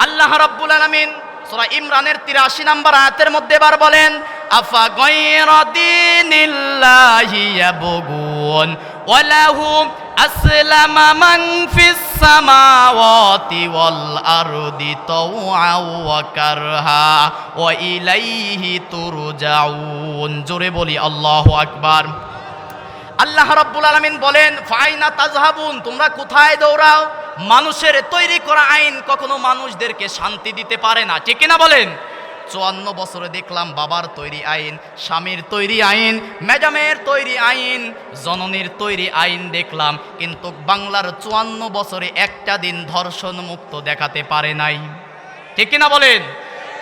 আল্লাহ রাব্বুল আলামিন সূরা ইমরানের 83 নম্বর আয়াতের মধ্যে এবার বলেন, আফা গায়রা দীনিল্লাহি ইয়াবগুন ওয়া লাহুম আসলামা মান ফিস সামাওয়াতি ওয়াল আরদি তাওআন ওয়া কারহা ওয়া ইলাইহি তুরজাউন। জোরে বলি আল্লাহু আকবার। আল্লাহ রাব্বুল আলামিন বলেন, ফাইনা তাযহাবুন, তোমরা কোথায় দৌড়াও? মানুষের তৈরি করা আইন কখনো মানুষদেরকে শান্তি দিতে পারে না, ঠিক কিনা বলেন? 54 বছরে দেখলাম বাবার তৈরি আইন, স্বামীর তৈরি আইন, ম্যাডামের তৈরি আইন, জননীর তৈরি আইন দেখলাম, কিন্তু বাংলার 54 বছরে একটা দিন ধর্ষণ মুক্ত দেখাতে পারে নাই, ঠিক কিনা বলেন?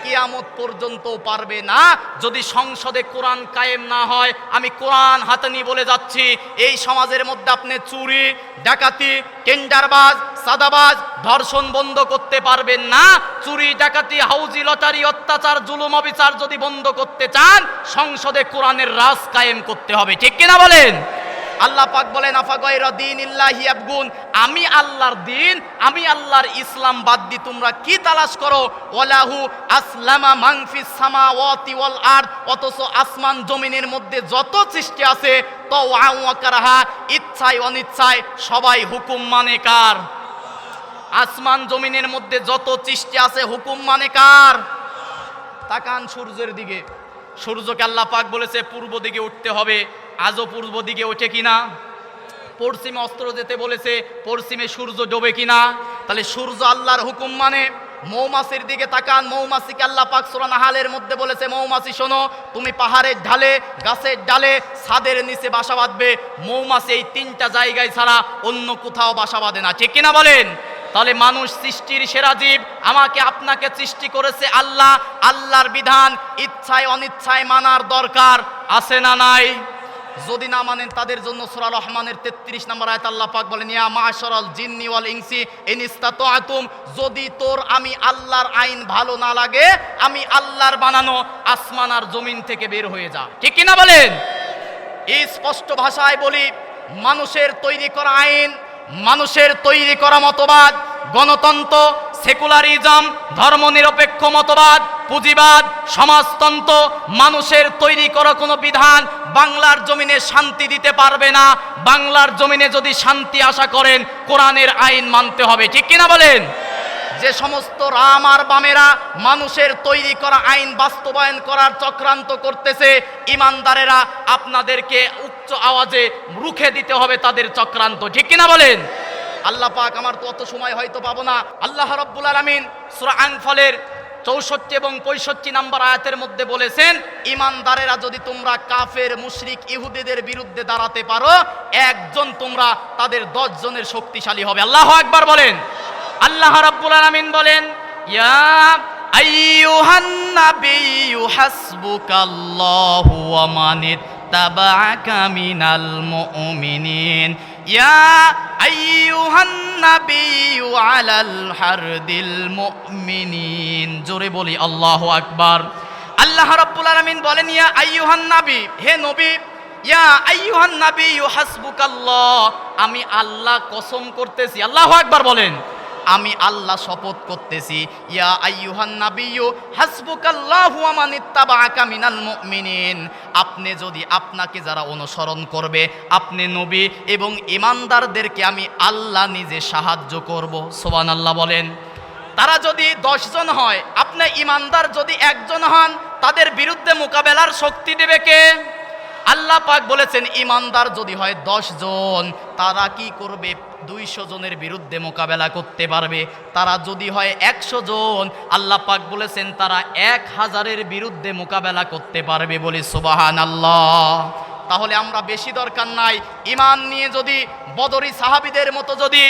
কিয়ামত পর্যন্ত পারবে না যদি সংসদে কোরআন কায়েম না হয়। আমি কোরআন হাতে নিয়ে বলে যাচ্ছি, এই সমাজের মধ্যে আপনি চুরি, ডাকাতি, টেন্ডারবাজ, সাদাবাজ, ধর্ষণ বন্ধ করতে পারবেন না। চুরি, ডাকাতি, হাউজি লটারি, অত্যাচার, জুলুম, অবিচার যদি বন্ধ করতে চান সংসদে কোরআনের রাজ কায়েম করতে হবে, ঠিক কিনা বলেন? আল্লাহ পাক বলেন আফা গায়রা দীনিল্লাহি ইয়াবগুন, আমি আল্লাহর দিন, আমি আল্লাহর ইসলাম বাদ দিয়ে তোমরা কি তালাশ করো? ওয়ালাহু আসলামা মান ফিস সামাওয়াতি ওয়াল আরদ, অথচ আসমান জমিনের মধ্যে যত সৃষ্টি আছে তাওআ ওয়া কারাহা, ইচ্ছায় অনিচ্ছায় সবাই হুকুম মানে কার? আসমান জমিনের মধ্যে যত সৃষ্টি আছে হুকুম মানে কার? তাকান সূর্যের দিকে, সূর্যকে আল্লাহ পাক বলেছে পূর্ব দিকে উঠতে হবে, আজও পূর্ব দিকে ওঠে কিনা? পশ্চিমে অস্ত্র যেতে বলেছে, পশ্চিমে সূর্য ডোবে কিনা? তাহলে সূর্য আল্লাহর হুকুম মানে। মৌমাছির দিকে তাকান, মৌমাছিকে আল্লাহ পাক সূরা নাহালের মধ্যে বলেছে মৌমাছি শোনো, তুমি পাহাড়ের ঢালে, গাছের ডালে, ছাদের নিচে বাসা বাঁধবে। মৌমাছি এই তিনটা জায়গায় ছাড়া অন্য কোথাও বাসা বাঁধে না, ঠিক কিনা বলেন? তাহলে মানুষ সৃষ্টির সেরা জীব, আমাকে আপনাকে সৃষ্টি করেছে আল্লাহ, আল্লাহর বিধান ইচ্ছায় অনিচ্ছায় মানার দরকার আছে না নাই? যদি না মানেন তাদের জন্য সূরা রহমানের 33 নম্বর আয়াত আল্লাহ পাক বলেন ইয়া মাশারাল জিন্নি ওয়াল ইনসি ইন ইসতাতাআতুম, যদি তোর আমি আল্লাহর আইন ভালো না লাগে, আমি আল্লাহর বানানো আসমান আর জমিন থেকে বের হয়ে যা, ঠিক কি না বলেন? এই স্পষ্ট ভাষায় বলি, মানুষের তৈরি করা আইন, মানুষের তৈরি করা মতবাদ, গণতন্ত্র, সেকুলারিজম, ধর্মনিরপেক্ষ মতবাদ, পুঁজিবাদ, সমাজতন্ত্র, মানুষের তৈরি করা কোনো বিধান বাংলার জমিনে শান্তি দিতে পারবে না। বাংলার জমিনে যদি শান্তি আশা করেন কোরআনের আইন মানতে হবে, ঠিক কিনা বলেন? যে সমস্ত রাম আর বামেরা মানুষের তৈরি করা আইন বাস্তবায়ন করার চক্রান্ত করতেছে, ইমানদারেরা আপনাদেরকে উচ্চ আওয়াজে রুখে দিতে হবে তাদের চক্রান্ত, ঠিক কিনা বলেন? আল্লাহ পাক, আমার তো অত সময় হয়তো পাবো না, আল্লাহ রাব্বুল আলামিন সূরা আনফালের 64 এবং 65 নম্বর আয়াতের মধ্যে বলেছেন ইমানদারেরা যদি তোমরা কাফের মুশরিক ইহুদিদের বিরুদ্ধে দাঁড়াতে পারো, একজন তোমরা তাদের 10 জনের শক্তিশালী হবে। আল্লাহু আকবার বলেন। আল্লাহ রাব্বুল আলামিন বলেন ইয়া আইয়ুহান নাবিয়্যু হাসবুকাল্লাহু ওয়া মানিত্তাবা'আকা মিনাল মুমিনিন ইয়া আইয়ুহান নাবিয়্যু আলাল হারদিল মুমিনিন। জোরে বলি আল্লাহু আকবার। আল্লাহ রাব্বুল আলামিন বলেন ইয়া আইয়ুহান নাবী, হে নবী, ইয়া আইয়ুহান নাবিয়্যু হাসবুকাল্লাহ, আমি আল্লাহ কসম করতেছি, আল্লাহু আকবার বলেন, আমি আল্লাহ শপথ করতেছি, ইয়া আইয়ুহান নাবিয়্যু হাসবুকাল্লাহু ওয়া মানিত্তাবা'আকা মিনাল মুমিনিন, আপনি যদি, আপনাকে যারা অনুসরণ করবে, আপনি নবী এবং ঈমানদারদেরকে আমি আল্লাহ নিজে সাহায্য করব। সুবহানাল্লাহ বলেন। তারা যদি 10 জন হয়, আপনি ঈমানদার যদি একজন হন, তাদের বিরুদ্ধে মোকাবেলার শক্তি দেবে কে? আল্লাহ পাক বলেছেন ঈমানদার যদি হয় 10 জন, তারা কি করবে? 200 জনের বিরুদ্ধে মোকাবেলা করতে পারবে। তারা যদি হয় 100 জন, আল্লাহ পাক বলেছেন তারা 1000-এর বিরুদ্ধে মোকাবেলা করতে পারবে। বলি সুবহানাল্লাহ। তাহলে আমরা বেশি দরকার নাই, ঈমান নিয়ে যদি বদরি সাহাবীদের মতো যদি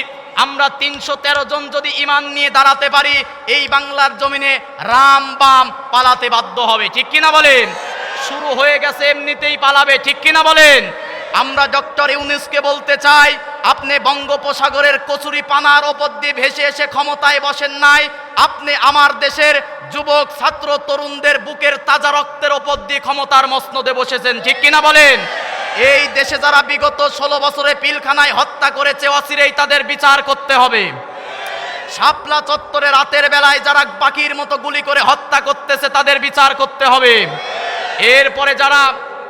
আমরা 313 জন যদি ঈমান নিয়ে দাঁড়াতে পারি, এই বাংলার জমিনে রাম বাম পালাতে বাধ্য হবে, ঠিক কিনা বলেন? শুরু হয়ে গেছে, এমনিতেই পালাবে, ঠিক কিনা বলেন? আমরা ডক্টর ইউনূসকে বলতে চাই, আপনি বঙ্গোপসাগরের কচুরি পানার ওপর দিয়ে ভেসে এসে ক্ষমতায় বসেন নাই, আপনি আমার দেশের যুবক ছাত্র তরুণদের বুকের তাজা রক্তের ওপর দিয়ে ক্ষমতার মসনদে বসেছেন, ঠিক কিনা বলেন? এই দেশে যারা বিগত 16 বছরে পিলখানায় হত্যা করেছে, অচিরেই তাদের বিচার করতে হবে। শাপলা চত্বরে রাতের বেলায় যারা বাকির মতো গুলি করে হত্যা করতেছে, তাদের বিচার করতে হবে। এরপরে যারা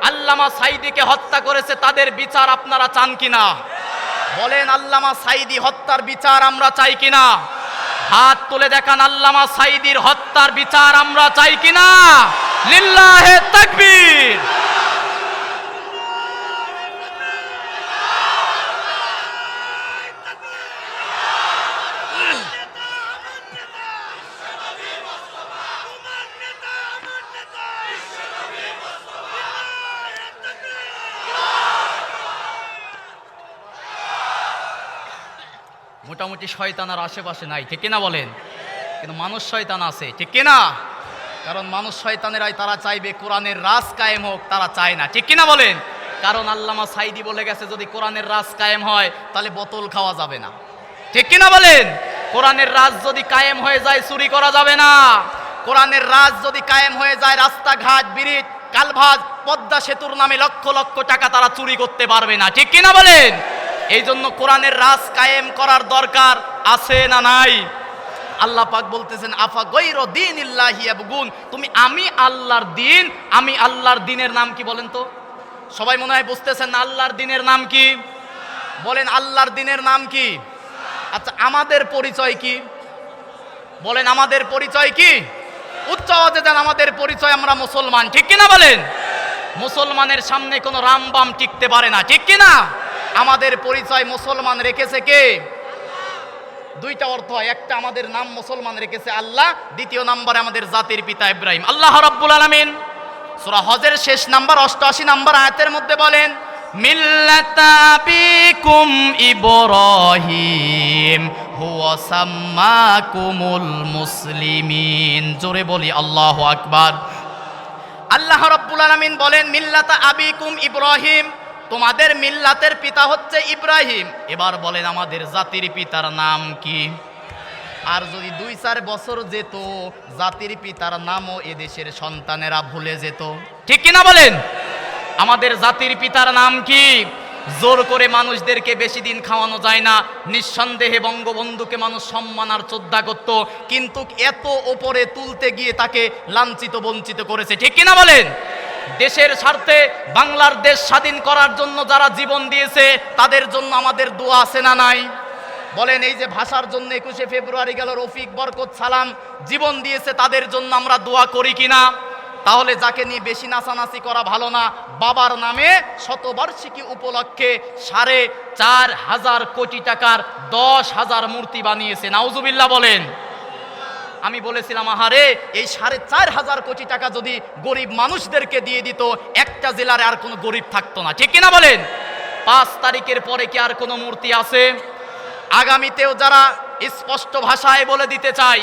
আল্লামা সাঈদীকে হত্যা করেছে, তাদের বিচার আপনারা চান কিনা? বলেন, আল্লামা সাঈদী হত্যার বিচার আমরা চাই কিনা? হাত তুলে দেখান, আল্লামা সাঈদীর হত্যার বিচার আমরা চাই কিনা? লিল্লাহে তাকবীর। মোটামুটি শয়তান আর আশেপাশে নাই, ঠিক কিনা বলেন? কিন্তু মানুষ শয়তান আছে, ঠিক কিনা? কারণ মানুষ শয়তানেরাই তারা চাইবে কোরআনের রাজ কায়েম হোক, তারা চায় না, ঠিক কিনা বলেন? কারণ আল্লামা সাঈদী বলে গেছে যদি কোরআনের রাজ কায়েম হয় তাহলে বোতল খাওয়া যাবে না, ঠিক কিনা বলেন? কোরআনের রাজ যদি কায়েম হয়ে যায় চুরি করা যাবে না। কোরআনের রাজ যদি কায়েম হয়ে যায় রাস্তাঘাট ব্রিজ কালভাজ পদ্মা সেতুর নামে লক্ষ লক্ষ টাকা তারা চুরি করতে পারবে না, ঠিক কিনা বলেন? এই জন্য কোরআনের রাজ কায়েম করার দরকার আছে না নাই? আল্লাহ পাক বলতেছেন আফা গৈর দীনিল্লাহি ইয়াবগুন, তুমি আমি আল্লাহর দিনের নাম কি বলেন তো? সবাই মনে হয় বুঝতেছেন না আল্লাহর দিনের নাম কি? বলেন আল্লাহর দিনের নাম কি? আচ্ছা আমাদের পরিচয় কি? বলেন আমাদের পরিচয় কি? উচ্চ আওয়াজে জান আমাদের পরিচয় আমরা মুসলমান, ঠিক কিনা বলেন? মুসলমানের সামনে কোনো রামবাম টিকতে পারে না, ঠিক কিনা? আমাদের পরিচয় মুসলমান রেখেছে কে? দুইটা অর্থ হয়, একটা আমাদের নাম মুসলমান রেখেছে আল্লাহ, দ্বিতীয় নম্বরে আমাদের জাতির পিতা ইব্রাহিম। আল্লাহ রাব্বুল আলামিন সূরা হজের শেষ নাম্বার 88 নম্বর আয়াতের মধ্যে বলেন মিল্লাতা আবিকুম ইব্রাহিম হুয়া সাম্মাকুমুল মুসলিমিন। জোরে বলি আল্লাহু আকবার। আল্লাহ রাব্বুল আলামিন বলেন মিল্লাতা আবিকুম ইব্রাহিম, তোমাদের মিল্লাতের পিতা হচ্ছে ইব্রাহিম। এবার বলেন আমাদের জাতির পিতার নাম কি? আর যদি 2-4 বছর যেত জাতির পিতার নামও এদেশের সন্তানেরা ভুলে যেত, ঠিক কিনা বলেন? আমাদের জাতির পিতার নাম কি? জোর করে মানুষদেরকে বেশি দিন খাওয়ানো যায় না। নিঃসন্দেহে বঙ্গবন্ধুকে মানুষ সম্মান আর শ্রদ্ধা করত, কিন্তু এত ওপরে তুলতে গিয়ে তাকে লাঞ্ছিত বঞ্চিত করেছে, ঠিক কিনা বলেন? দেশের স্বার্থে বাংলার দেশ স্বাধীন করার জন্য যারা জীবন দিয়েছে তাদের জন্য আমাদের দোয়া আছে না নাই? বলেন এই যে ভাষার জন্য 21শে ফেব্রুয়ারি গেল, রফিক, বরকত, সালাম জীবন দিয়েছে, তাদের জন্য আমরা দোয়া করি কিনা? তাহলে যাকে নিয়ে বেশি নাচানাচি করা ভালো না। বাবার নামে শতবার্ষিকী উপলক্ষে 4.5 কোটি টাকার 10,000 মূর্তি বানিয়েছে, নাউজুবিল্লাহ বলেন। আমি বলেছিলাম আহারে এই 4.5 কোটি টাকা যদি গরিব মানুষদেরকে দিয়ে দিত একটা জেলার আর কোনো গরিব থাকতো না, ঠিক কিনা বলেন? 5 তারিখের পরে কি আর কোনো মূর্তি আছে? আগামীতেও যারা স্পষ্ট ভাষায় বলে দিতে চাই,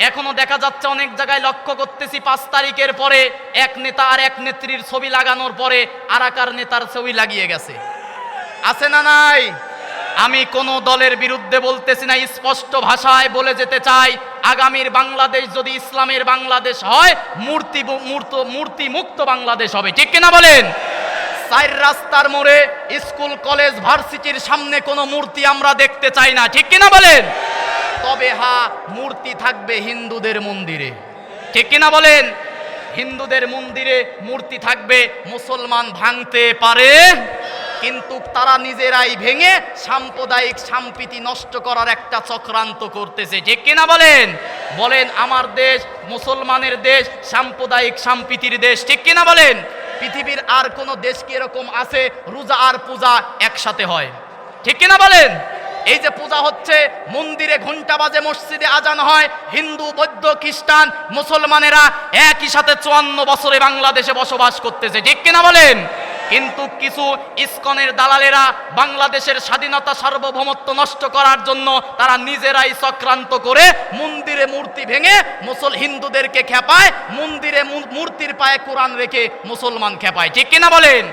এখনো দেখা যাচ্ছে অনেক জায়গায় লক্ষ্য করতেছি 5 তারিখের পরে এক নেতা আর এক নেত্রীর ছবি লাগানোর পরে আরাকার নেতার ছবি লাগিয়ে গেছে, আছে না নাই? আমি কোন দলের বিরুদ্ধে বলতেছি না, স্পষ্ট ভাষায় বলে যেতে চাই আগামীর বাংলাদেশ যদি ইসলামের বাংলাদেশ হয় মূর্তি মুক্ত বাংলাদেশ হবে, ঠিক কিনা বলেন? 4 রাস্তার মোড়ে স্কুল কলেজ ভার্সিটির সামনে কোনো মূর্তি আমরা দেখতে চাই না, ঠিক কিনা বলেন? তবে হ্যাঁ মূর্তি থাকবে হিন্দুদের মন্দিরে, ঠিক কিনা বলেন? হিন্দুদের মন্দিরে মূর্তি থাকবে, মুসলমান ভাঙতে পারে কিন্তু তারা নিজেরাই ভেঙে সাম্প্রদায়িক সম্প্রীতি নষ্ট করার একটা চক্রান্ত করতেছে, ঠিক কিনা বলেন? বলেন আমার দেশ মুসলমানের দেশ, সাম্প্রদায়িক সম্প্রীতির দেশ, ঠিক কিনা বলেন? পৃথিবীর আর কোন দেশ কি এরকম আছে রোজা আর পূজা একসাথে হয়, ঠিক কিনা বলেন? এই যে পূজা হচ্ছে, মন্দিরে ঘন্টা বাজে, মসজিদে আজান হয়, হিন্দু বৌদ্ধ খ্রিস্টান মুসলমানেরা একই সাথে 54 বছরে বাংলাদেশে বসবাস করতেছে, ঠিক কিনা বলেন? কিন্তু কিছু ইসকনের দালালেরা বাংলাদেশের স্বাধীনতা সার্বভৌমত্ব নষ্ট করার জন্য তারা নিজেরাই চক্রান্ত করে মন্দিরে মূর্তি ভেঙে হিন্দুদেরকে খেপায়, মন্দিরে মূর্তির পায়ে কোরআন রেখে মুসলমান খেপায়, ঠিক কিনা বলেন?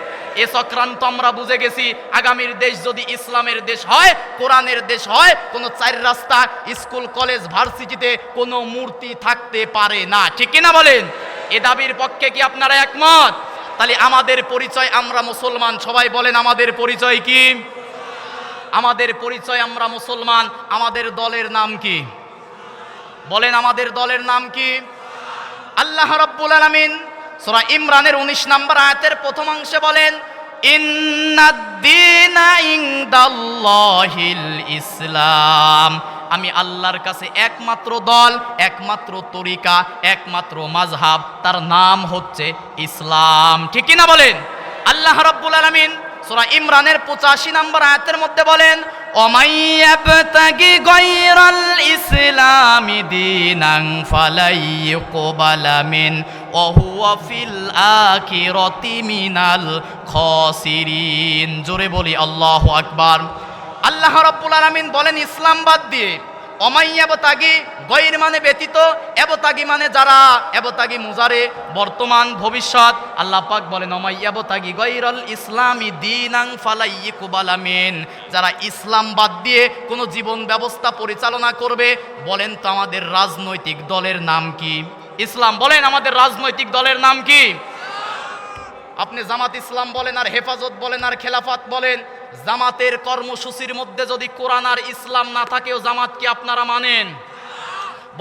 এ চক্রান্ত আমরা বুঝে গেছি। আগামীর দেশ যদি ইসলামের দেশ হয়, কোরআনের দেশ হয়, কোনো 4 রাস্তা স্কুল কলেজ ভার্সিটিতে কোনো মূর্তি থাকতে পারে না, ঠিক কিনা বলেন? এ দাবির পক্ষে কি আপনারা একমত? তাহলে আমাদের পরিচয় আমরা মুসলমান, সবাই বলেন আমাদের পরিচয় কি? আমাদের পরিচয় আমরা মুসলমান। আমাদের দলের নাম কি? বলেন আমাদের দলের নাম কি? আল্লাহ রাব্বুল আলামিন সূরা ইমরানের 19 নম্বর আয়াতের প্রথম অংশে বলেন ইন্নাদ-দীনা ইনদাল্লাহিল ইসলাম, আমি আল্লাহর কাছে একমাত্র দল, একমাত্র তরিকা, একমাত্র মাযহাব, তার নাম হচ্ছে ইসলাম, ঠিক কিনা বলেন? আল্লাহ রাব্বুল আলামিন সূরা ইমরানের 85 নম্বর আয়াতের মধ্যে বলেন ওমাইয়াবতাগি গায়রাল ইসলামি দীনান ফালাইয়ুকবালা মিন ওয়া হুয়া ফিল আখিরাতি মিনাল খাসিরিন। জোরে বলি আল্লাহু আকবার। আল্লাহ রাব্বুল আলামিন বলেন ইসলাম বাদ দিয়ে, অমাইয়াবতাগি গয়র মানে ব্যতীত, এবতাগি মানে যারা, এবতাগি মুজারে বর্তমান ভবিষ্যৎ। আল্লাহ পাক বলেন অমাইয়াবতাগি গয়রাল ইসলামি দীনান ফালাইয়ুকবালা মিন, যারা ইসলাম বাদ দিয়ে কোনো জীবন ব্যবস্থা পরিচালনা করবে। বলেন তো আমাদের রাজনৈতিক দলের নাম কি? ইসলাম। বলেন আমাদের রাজনৈতিক দলের নাম কি? আপনি জামাত ইসলাম বলেন আর হেফাজত বলেন আর খেলাফত বলেন, জামাতের কর্মসূচির মধ্যে যদি কোরআন আর ইসলাম না থাকেও জামাত কি আপনারা মানেন?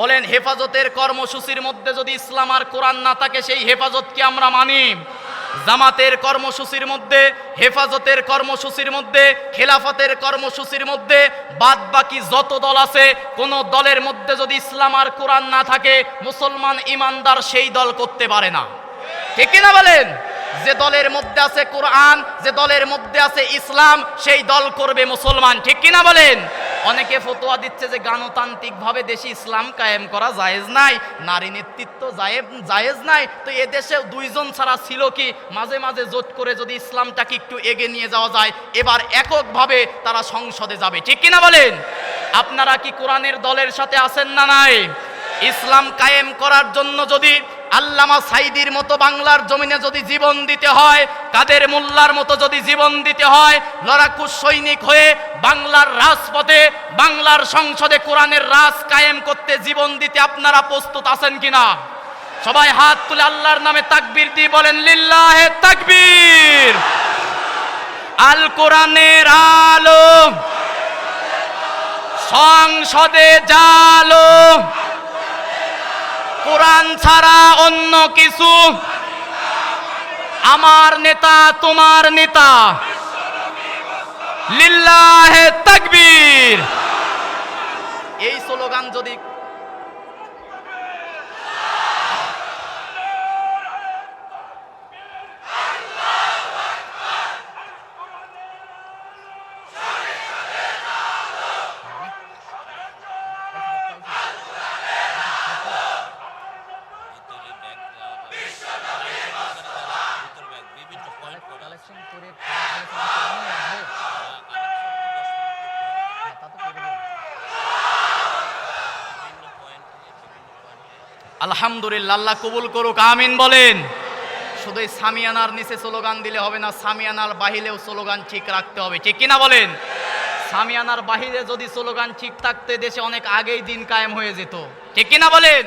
বলেন হেফাজতের কর্মসূচির মধ্যে যদি ইসলাম আর কোরআন না থাকে সেই হেফাজত কি আমরা মানি? জামাতের কর্মসূচির মধ্যে, হেফাজতের কর্মসূচির মধ্যে, খেলাফতের কর্মসূচির মধ্যে বাদ বাকি যত দল আছে, কোন দলের মধ্যে যদি ইসলাম আর কোরআন না থাকে মুসলমান ইমানদার সেই দল করতে পারে না। ঠিক না বলেন? যে দলের মধ্যে আছে কোরআন, যে দলের মধ্যে আছে ইসলাম, সেই দল করবে মুসলমান। ঠিক কিনা বলেন? অনেকে ফতোয়া দিচ্ছে যে গণতান্ত্রিক ভাবে দেশে ইসলাম কায়েম করা জায়েজ নাই, নারী নেতৃত্ব জায়েজ নাই। তো এদেশে দুইজন ছাড়া ছিল কি, মাঝে মাঝে জোট করে যদি ইসলামটাকে একটু এগিয়ে নিয়ে যাওয়া যায়, এবার এককভাবে তারা সংসদে যাবে। ঠিক কিনা বলেন? আপনারা কি কোরআনের দলের সাথে আছেন না নাই? ইসলাম কায়েম করার জন্য যদি আল্লামা সাইদির মতো বাংলার জমিনে যদি জীবন দিতে হয়, কাদের মোল্লার মতো যদি জীবন দিতে হয়, লড়াকু সৈনিক হয়ে বাংলার রাজপথে, বাংলার সংসদে কোরআনের রাজ কায়েম করতে জীবন দিতে আপনারা প্রস্তুত আছেন কিনা? সবাই হাত তুলে আল্লাহর নামে তাকবীর দিয়ে বলেন লিল্লাহে তাকবীর। আল কোরআনের আলো সংসদে জালো, কোরআন ছাড়া অন্য কিছু আমার নেতা তোমার নেতা। লিল্লাহে তাকবীর। এই স্লোগান যদি আলহামদুলিল্লাহ, আল্লাহ কবুল করুক, আমিন বলেন। শুধু এই সামিয়ানার নিচে স্লোগান দিলে হবে না, সামিয়ানার বাহিরেও স্লোগান ঠিক রাখতে হবে। ঠিক কিনা বলেন? সামিয়ানার বাহিরে যদি স্লোগান ঠিক থাকতে দেশে অনেক আগেই দিন কায়েম হয়ে যেত। ঠিক কিনা বলেন?